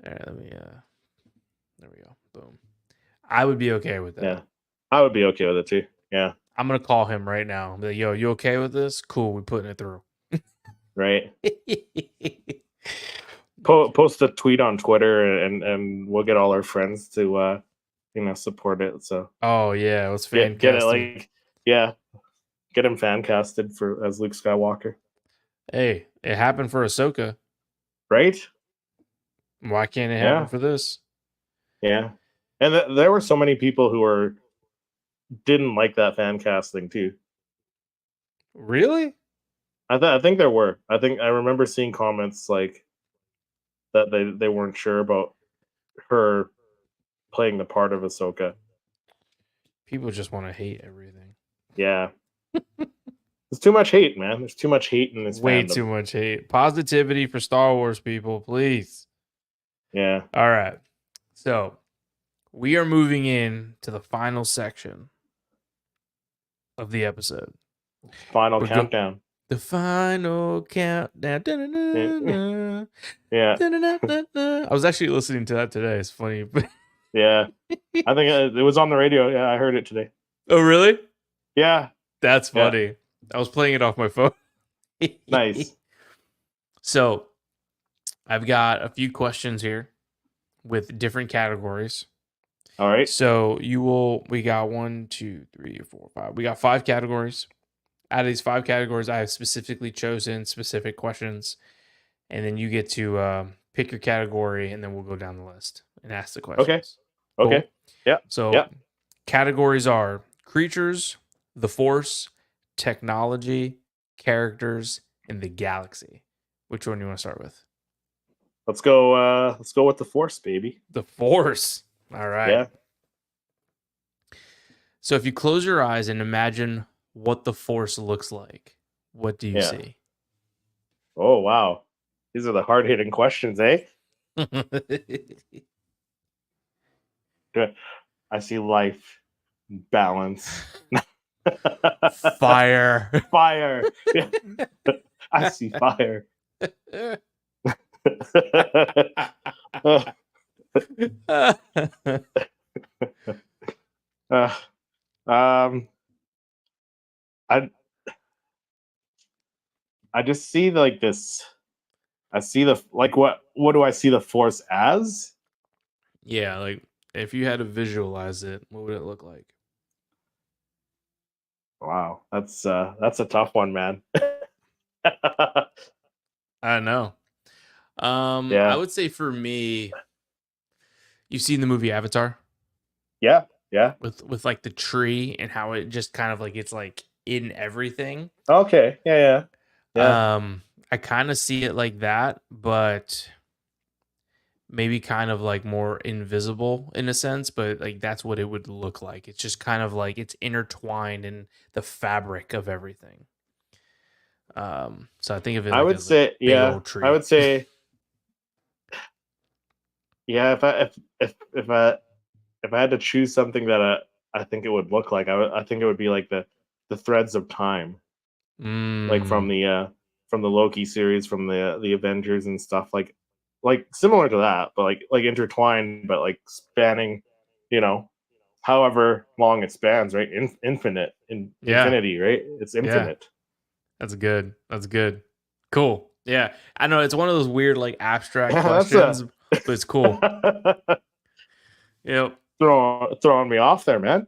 All right, let me. There we go. Boom. I would be okay with that. yeah, I would be okay with it too. Yeah, I'm gonna call him right now. Be like, yo, you okay with this? Cool, we putting it through. right. Post a tweet on Twitter, and we'll get all our friends to support it. So Oh yeah, it was get it fantastic. like yeah, get him fan casted for as Luke Skywalker, Hey, it happened for Ahsoka. right? Why can't it happen Yeah, for this? yeah. And there were so many people who didn't like that fan casting too. Really? I think there were. I think I remember seeing comments like that they weren't sure about her playing the part of Ahsoka. People just want to hate everything. Yeah, there's too much hate, man. There's too much hate in this Way fandom. too much hate. Positivity for Star Wars people, please. Yeah, All right. So we are moving in to the final section of the episode. final We're go countdown. the final countdown. Yeah, yeah, I was actually listening to that today. It's funny. yeah. I think it was on the radio. Yeah, I heard it today. Oh, really? Yeah, That's yeah. funny. I was playing it off my phone. Nice. So I've got a few questions here with different categories. All right. So we got 1, 2, 3, 4, 5. We got 5 categories. Out of these 5 categories, I have specifically chosen specific questions, and then you get to pick your category, and then we'll go down the list and ask the Okay. questions. Okay. Cool. Yeah. So Yeah. categories are creatures, the force, technology, characters, and the galaxy. Which one do you want to start with? Let's go. Let's go with the force, baby. The force. All right. Yeah. So if you close your eyes and imagine what the force looks like, what do you Yeah. see? Oh wow. These are the hard hitting questions, eh? I see life, balance, Fire. fire. Yeah. I see fire. Uh, um, I I just see like this. I see the like what do I see the force as? Yeah, like if you had to visualize it, what would it look like? Wow, that's a tough one, man. I know. I Yeah, would say for me, you've seen the movie Avatar yeah, yeah. with like the tree and how it just kind of like it's like in everything. Okay, yeah, yeah, yeah. I kind of see it like that, but maybe kind of like more invisible in a sense, but like that's what it would look like. It's just kind of like it's intertwined in the fabric of everything. So I think of it I like would as like say, big yeah, old I tree. would say, yeah. If I had to choose something that I think it would look like, I think it would be like the threads of time, like Mm, from the Loki series, from the Avengers and stuff, like similar to that, but like intertwined, but like spanning, you know, however long it spans, right? yeah, Infinity, right? It's yeah, infinite. that's good. That's good. Cool. Yeah, I know it's one of those weird like abstract That's a questions, but it's cool. Yep. throwing me off there, man.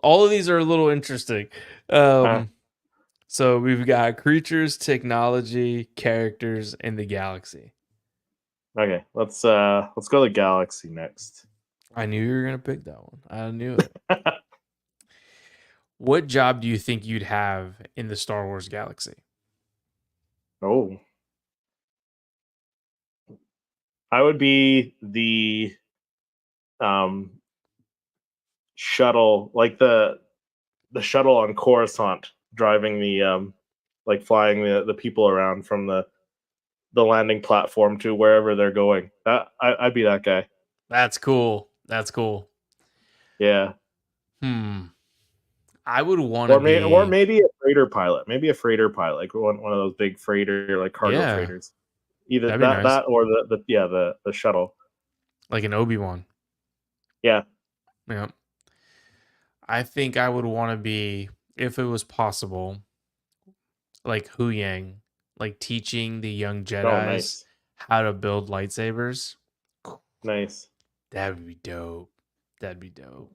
All of these are a little interesting. uh, So we've got creatures, technology, characters, and the galaxy. okay, let's go to Galaxy next. I knew you were gonna pick that one. I knew it. What job do you think you'd have in the Star Wars galaxy? Oh, I would be the um shuttle, like the shuttle on Coruscant, driving the like flying the people around from the landing platform to wherever they're going. I'd be that guy. That's cool. That's cool. Yeah, Hmm. I would want to or be. maybe a freighter pilot. Maybe a freighter pilot, like one of those big freighter, like cargo Yeah, freighters. Either that'd be that nice. that or the shuttle. Like an Obi-Wan. Yeah, Yeah. I think I would want to be, if it was possible, like Hu Yang, like teaching the young oh Jedi's nice, how to build lightsabers. nice. That would be dope. That'd be dope.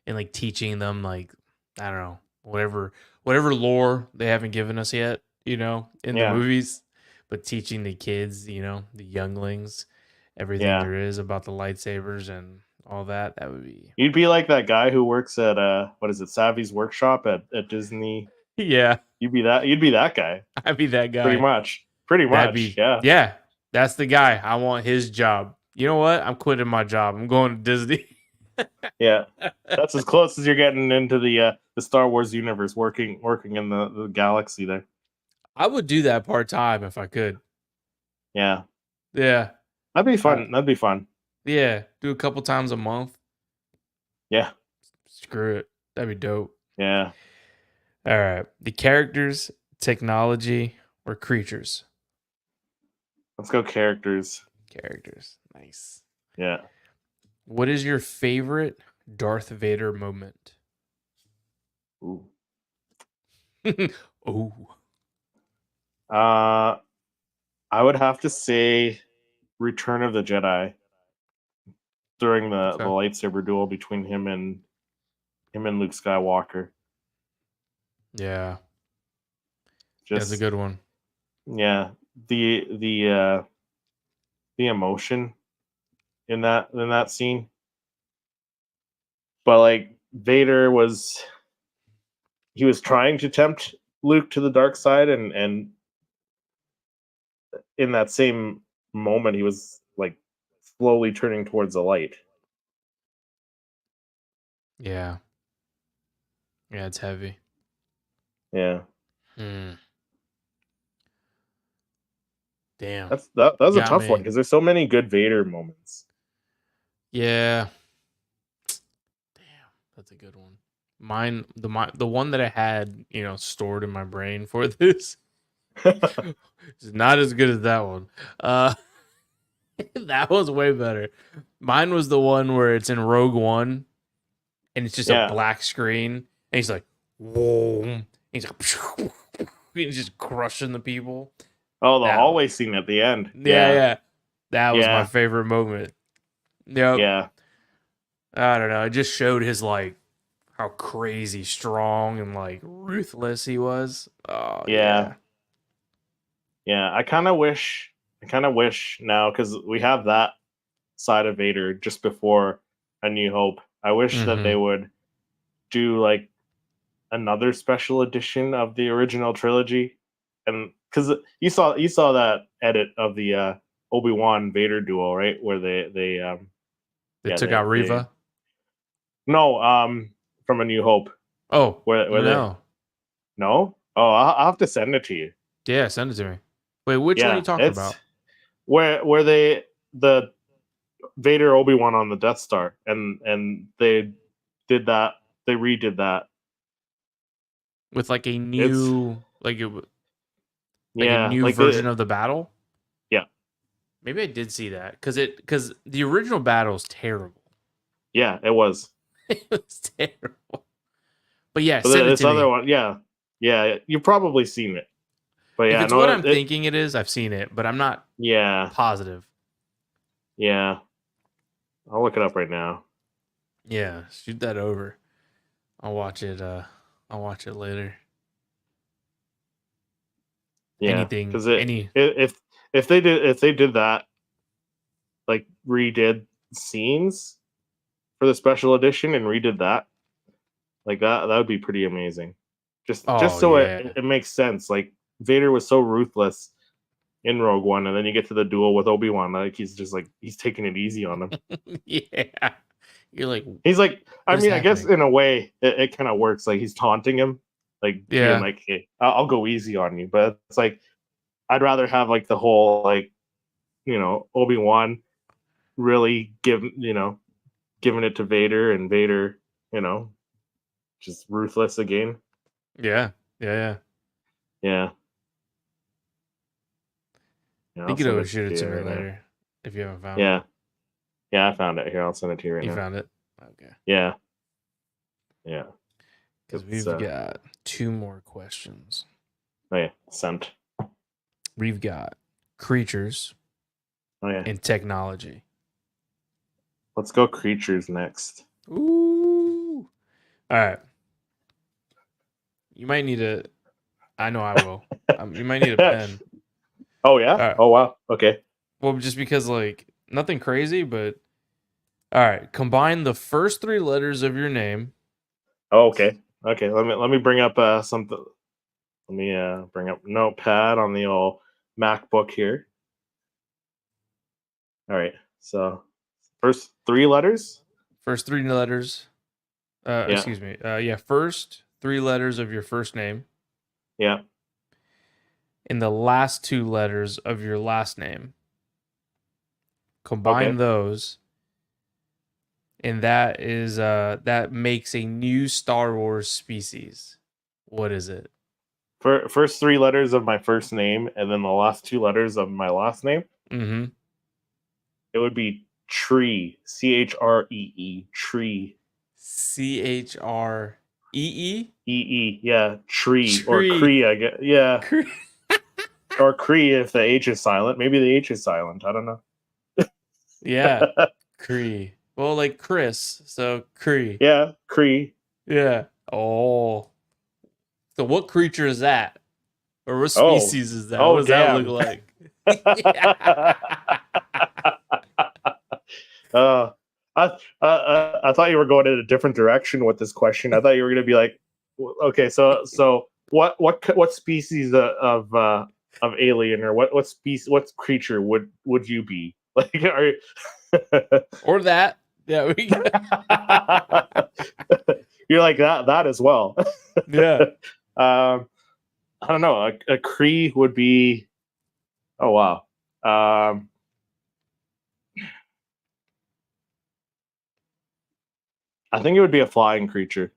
And like teaching them like I don't know, whatever lore they haven't given us yet, in the Yeah, movies, but teaching the kids, the younglings, everything yeah. there is about the lightsabers and all that. That would be You'd be like that guy who works at what is it, Savvy's workshop at Disney. yeah, You'd be that guy. I'd be that Pretty guy. much. Pretty That'd much. be Yeah. yeah, that's the guy. I want his job. You know what? I'm quitting my job. I'm going to Disney. Yeah. That's as close as you're getting into the Star Wars universe, working in the galaxy there. I would do that part time if I could. Yeah. Yeah. That'd be Uh, fun. That'd be fun. yeah. Do a couple times a month. Yeah. Screw it. That'd be dope. Yeah. All right. The characters, technology, or creatures? Let's go characters. Characters. Nice. Yeah. What is your favorite Darth Vader moment? Ooh. Oh. Uh I would have to say Return of the Jedi. during the Okay. lightsaber duel between him and Luke Skywalker. Yeah. That's a Just good one. yeah, the emotion in that scene. But like Vader was trying to tempt Luke to the dark side, and in that same moment he was like slowly turning towards the light. Yeah. Yeah, it's heavy. Yeah. Hmm. Damn. That You was a got tough one me. because there's so many good Vader moments. Yeah. Damn, that's a good one. Mine, the one that I had, stored in my brain for this is not as good as that one. Uh, that was way better. Mine was the one where it's in Rogue One and it's just a Yeah. black screen and he's like, whoa, and he's like, he's just crushing the people. Oh, the That, hallway scene at the end. yeah, Yeah. yeah, that was my Yeah. favorite moment. Yep. Yeah. I don't know. It just showed his like how crazy strong and like ruthless he was. Oh Yeah. yeah. Yeah. I kind of wish now, because we have that side of Vader just before A New Hope. I wish that they Mm-hmm. would do like another special edition of the original trilogy, and because you saw that edit of the Obi-Wan Vader duel, right, where They yeah, took out they Riva. no, from A New Hope, Oh where they no. no, oh, I'll have to send it to you. Yeah, send it to me. Wait, which one are you Yeah, talking it's about? where the Vader Obi-Wan on the Death Star, and they did that, they redid that. With like a It's new like a yeah, new like version of the battle? yeah, Maybe I did see that because the original battle is terrible. yeah, it was. It was terrible. But yeah, But send it this to other me. one, yeah, yeah, you've probably seen it. But If yeah, it's what no, I'm thinking it is, I've seen it, but I'm not yeah, positive. yeah. I'll look it up right now. Yeah, shoot that over. I'll watch it. I'll watch it later. Yeah, Anything, because any. if they did that, like redid scenes for the special edition and redid that, like that would be pretty amazing. Just Oh so yeah, it makes sense. Like Vader was so ruthless in Rogue One, and then you get to the duel with Obi-Wan, like he's just like he's taking it easy on him. yeah. You're like, He's like, I what is mean, I guess happening? in a way it kind of works. Like he's taunting him, like being Yeah, like, "Hey, I'll go easy on you." But it's like I'd rather have like the whole like Obi-Wan really giving it to Vader, and Vader you know just ruthless again. yeah, yeah, yeah. Yeah, yeah. I'll Think it send over. it Shoot it to to you me right now. later if you haven't found it. Yeah, yeah. I found it here. I'll send it to you right You now. found it. Okay. Yeah, yeah. Because It's we've got two more questions. oh yeah, sent. We've got creatures Oh yeah. and technology. Let's go creatures next. Ooh. All right. You might need a. I know I will. You might need a pen. Oh yeah. All right. Oh wow. Okay. Well, just because like nothing crazy, but all right. Combine the first three letters of your name. Oh, okay. Okay. Let me bring up something. Let me bring up Notepad on the old MacBook here. All right. So first three letters. First three letters. Yeah. Excuse me. Yeah. First three letters of your first name Yeah. and the last two letters of your last name. Combine Okay. those, and that makes a new Star Wars species. What is it? First three letters of my first name, and then the last two letters of my last name. Mm-hmm. It would be tree. CHREE. Tree. CHREE. EE. Yeah. Tree or Tree. Cree. I guess. Yeah. Or Cree if the H is silent. Maybe the H is silent. I don't know. Yeah. Cree. Well, like Chris, so Cree. Yeah, Cree. Yeah. Oh. So what creature is that? Or what Oh, species is that? What oh, does that look damn. like? uh, I thought you were going in a different direction with this question. I thought you were going to be like, okay, so what species of alien or what species what creature would you be? Like, are you Or that. Yeah, we you're like that as well. yeah. I don't know. A Cree would be. Oh wow. Um, I think it would be a flying creature.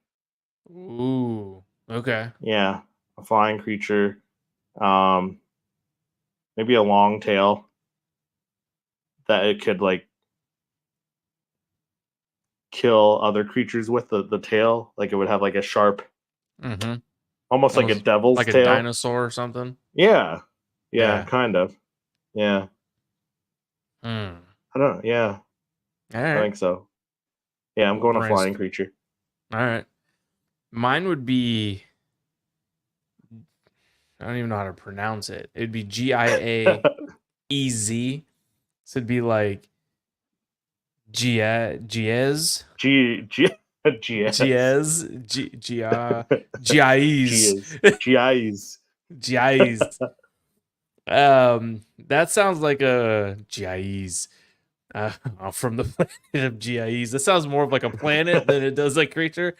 Ooh. Okay. Yeah, a flying creature. Um, maybe a long tail that it could like kill other creatures with the tail. Like it would have like a sharp, Mm-hmm. almost like a Almost devil's like a tail. dinosaur or something. Yeah, yeah, Yeah. kind of. Yeah, Hmm. I don't know. Yeah, All I right. think so. Yeah, I'm We'll going a flying brainstorm. creature. All right. Mine would be, I don't even know how to pronounce it. It'd be Giaez. So it'd be like Giez. G G S Giez. G Giaez. is G I's. Giaez. That sounds like a Giaez. From the planet of Giaez. That sounds more of like a planet than it does like creature.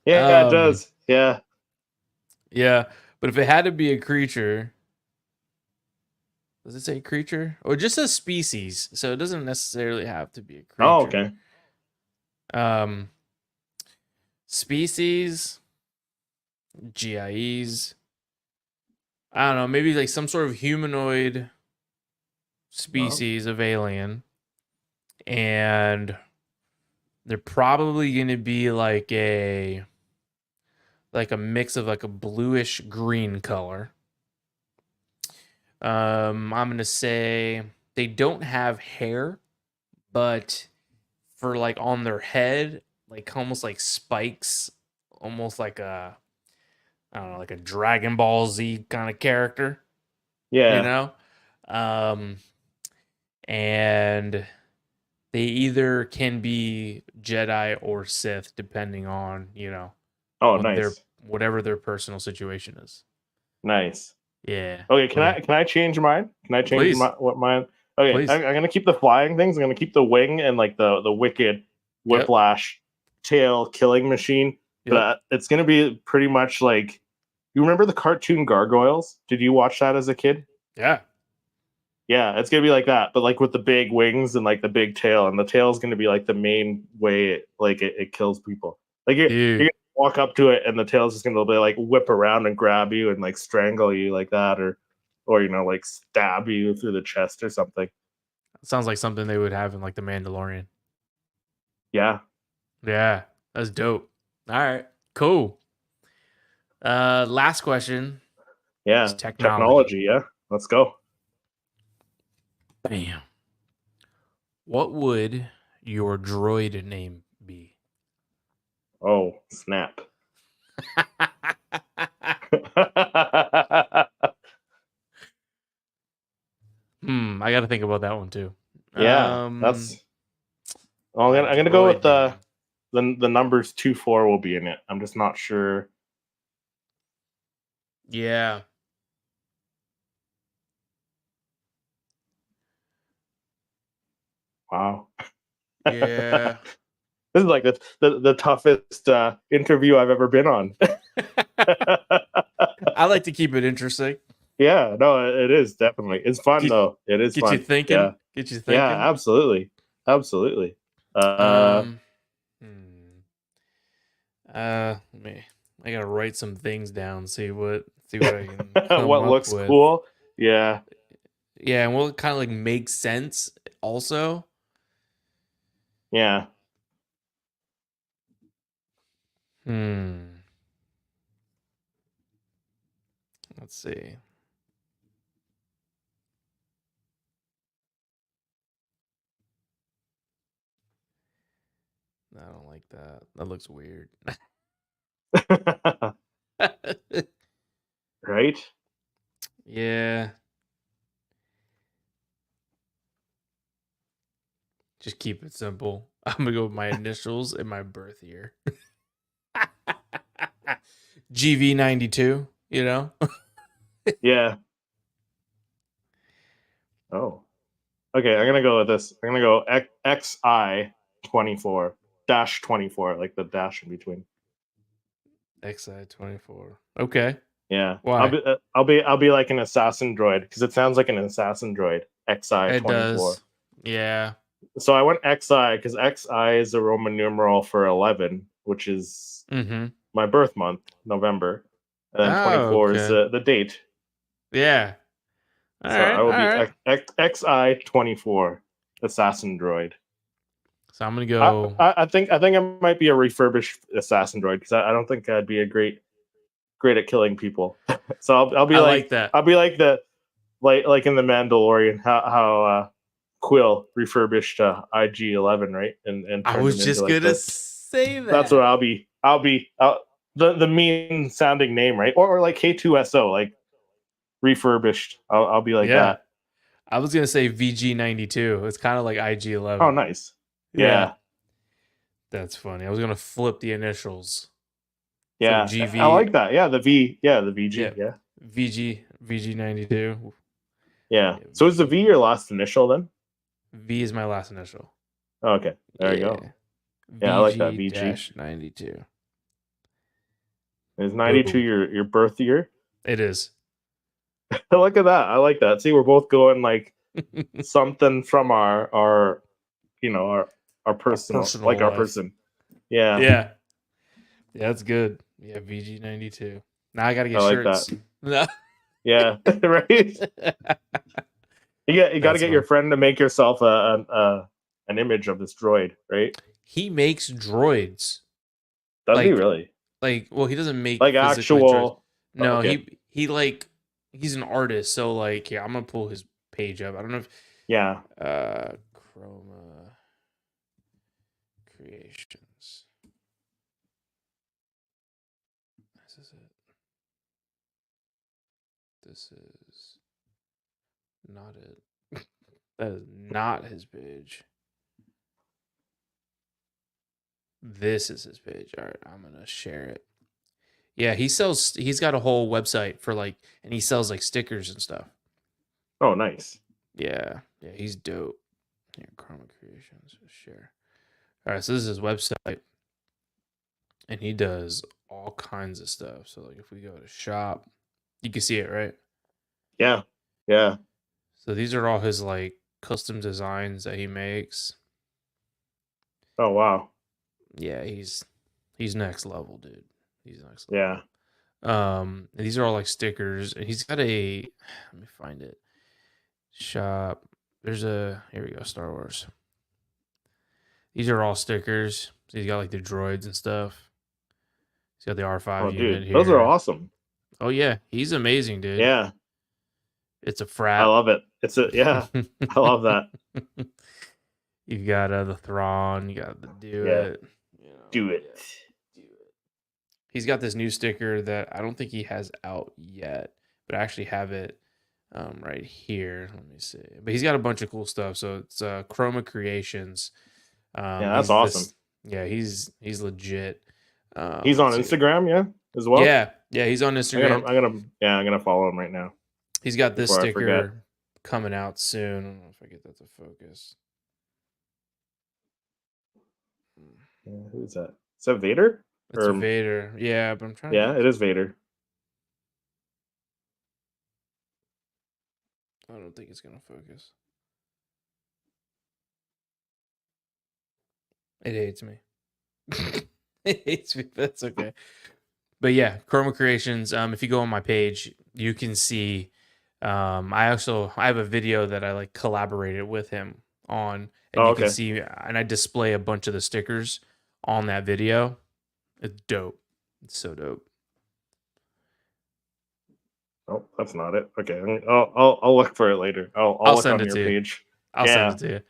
Yeah, it Um, does. Yeah. yeah, but if it had to be a creature, does it say creature or just a species? So it doesn't necessarily have to be a Oh, creature. okay. Um, species, GIEs. I don't know, maybe like some sort of humanoid Well, species of alien, and they're probably going to be like a mix of like a bluish green color. I'm gonna say they don't have hair, but for like on their head, like almost like spikes, almost like a I don't know, like a Dragon Ball Z kind of character, you yeah. know? Um, and they either can be Jedi or Sith, depending on, Oh, what their nice. whatever their personal situation is. Nice. Yeah. Okay, What do you, can I change mine? Can I change please, what mine? Okay, please. I'm gonna keep the flying things. I'm gonna keep the wing and like the wicked Yep. whiplash tail killing machine. Yep. But it's gonna be pretty much like you remember the cartoon Gargoyles? Did you watch that as a kid? Yeah. Yeah, it's gonna be like that, but like with the big wings and like the big tail, and the tail is gonna be like the main way it kills people. Like you're Dude. gonna walk up to it, and the tail's just gonna be like whip around and grab you and like strangle you like that, or like stab you through the chest or something. Sounds like something they would have in like the Mandalorian. Yeah, Yeah. That's dope. All right. Cool. Last question is yeah, technology. technology. Yeah, let's go. Bam. What would your droid name be? Oh snap! I got to think about that one too. Yeah, Um, that's. Well, my I'm gonna go with droid name. the numbers 2 4 will be in it. I'm just not sure. Yeah. Wow. Yeah. This is like the toughest interview I've ever been on. I like to keep it interesting. Yeah, no, it is definitely. It's fun Get, though. It is get you fun. thinking. Yeah, Get you yeah, thinking. absolutely, absolutely. Um, hmm. Me. I gotta write some things down. See what I can come What up looks with. cool? Yeah, Yeah, and what kind of like makes sense also. yeah. Hmm. Let's see. I don't like that. That looks weird. Right? Yeah. Just keep it simple. I'm gonna go with my initials and my birth year. GV92, you know? Yeah. Oh. Okay, I'm gonna go with this. I'm gonna go XI 24 -24, like the dash in between. XI24. Okay. Yeah, Why? I'll be like an assassin droid because it sounds like an assassin droid. XI It 24. does. Yeah. So I went XI because XI is a Roman numeral for 11, which is Mm-hmm. my birth month, November, and then Oh, 24 is okay. the date. Yeah. All So I right. will All be right. XI 24 assassin droid. So I'm gonna go. I think I might be a refurbished assassin droid because I don't think I'd be a great at killing people. So I'll be I like that. the like in the Mandalorian how Quill refurbished IG-11, right, and I turned was him into just like gonna the say that's what that. I'll be the mean sounding name, right, or like K2SO, like refurbished. I'll be like Yeah. that. I was gonna say VG92. It's kind of like Oh, IG11. nice. Yeah. Yeah. That's funny. I was gonna flip the initials. So Yeah, I GV. like that. Yeah, the V. Yeah, the VG. Yeah. Yeah, VG92. yeah. Yeah, So is the V VG. your last initial then? V is my last initial. Oh, okay, there you go. Yeah. Yeah, I like that VG. VG-92. Is 92 Boom. your birth year? It is. Look at that. I like that. See, we're both going like something from our our Our personal, like personal our life. person. Yeah, Yeah. Yeah, that's good. Yeah, VG92. Now I gotta I get like that. shirts. No. Yeah, right. You got to That's get your fun. friend to make yourself an image of this droid, right? He makes droids. Does he Like really? well, he doesn't make Like physically droids. actual? No, Okay. he like he's an artist, so like yeah, I'm gonna pull his page up. I don't know if Yeah. Chroma Creations. This is it. This is not it. That is not his page. This is his page. All right, I'm gonna share it. Yeah, he's got a whole website for like, and he sells like stickers and stuff. Oh, nice. Yeah, he's dope. Here, Chroma Creations, share. All right, so this is his website, and he does all kinds of stuff. So like, if we go to shop, you can see it, right? Yeah. Yeah. So these are all his like custom designs that he makes. Oh, wow. Yeah, he's next level, dude. He's next Yeah. level. These are all like stickers, and he's got a. Let me find it. Shop. There's a. Here we go. Star Wars. These are all stickers. So he's got like the droids and stuff. He's got the R5 Oh, unit dude, those are here. awesome. Oh yeah, he's amazing, dude. Yeah. It's a I frat. love it. It's a yeah. I love that. You've got the Thrawn. You got the Do Yeah. It. Do it. Yeah, Do It. He's got this new sticker that I don't think he has out yet, but I actually have it right here. Let me see. But he's got a bunch of cool stuff. So it's Chroma Creations. Yeah, that's He's awesome. this. Yeah, he's legit. He's on Let's see. Instagram, yeah, as well. Yeah, he's on Instagram. I'm gonna follow him right now. He's got this Before I forget. sticker coming out soon. I don't know if I get that to focus. Yeah, who is that? Is that Vader? It's Vader. Yeah, but I'm trying to. Yeah, it is Vader. I don't think it's gonna focus. It hates me. It hates me, but that's okay. But yeah, Chroma Creations. If you go on my page, you can see. I have a video that I like collaborated with him on, and you can see, and I display a bunch of the stickers on that video. It's dope. It's so dope. Oh, that's not it. Okay, I'll look for it later. I'll look send on it your to you. page. I'll send it to you.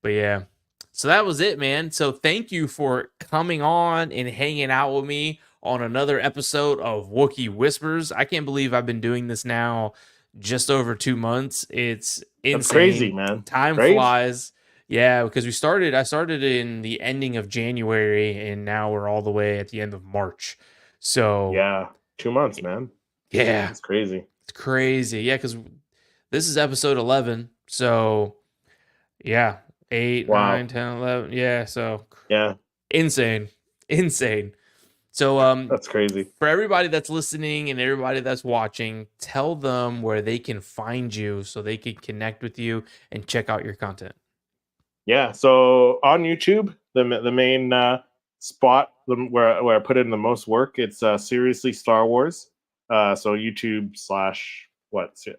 But yeah, So that was it, man. So thank you for coming on and hanging out with me on another episode of Wookie Whispers. I can't believe I've been doing this now just over 2 months. It's That's crazy, insane. man. Time Right? flies. Yeah, because I started in the ending of January and now we're all the way at the end of March. So Yeah. 2 months, man. yeah, That's crazy. it's crazy. Yeah, because this is episode 11. So yeah, 8, Wow. 9, 10, 11. Yeah, so Yeah. insane. Insane. So That's crazy. for everybody that's listening and everybody that's watching, tell them where they can find you so they can connect with you and check out your content. Yeah. So on YouTube, the main spot where I put in the most work, it's Seriously Star Wars. So YouTube slash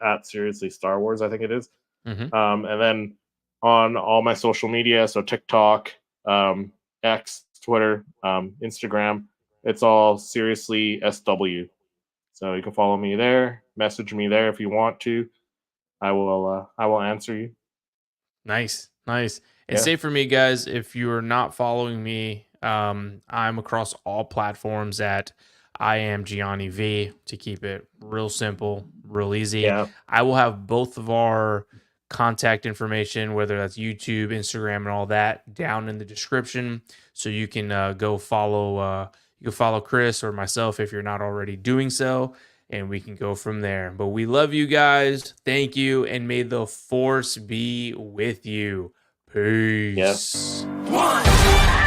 at Seriously Star Wars, I think it is. Mm-hmm. And then on all my social media, so TikTok, X, Twitter, Instagram, it's all Seriously SW. So you can follow me there, message me there if you want to. I will answer you. Nice, nice. And Yeah. same for me, guys. If you are not following me, I'm across all platforms at I am Gianni V to keep it real simple, real easy. Yeah. I will have both of our contact information, whether that's YouTube, Instagram, and all that, down in the description, so you can go follow. You can follow Chris or myself if you're not already doing so, and we can go from there. But we love you guys. Thank you, and may the force be with you. Yeah. Peace. One.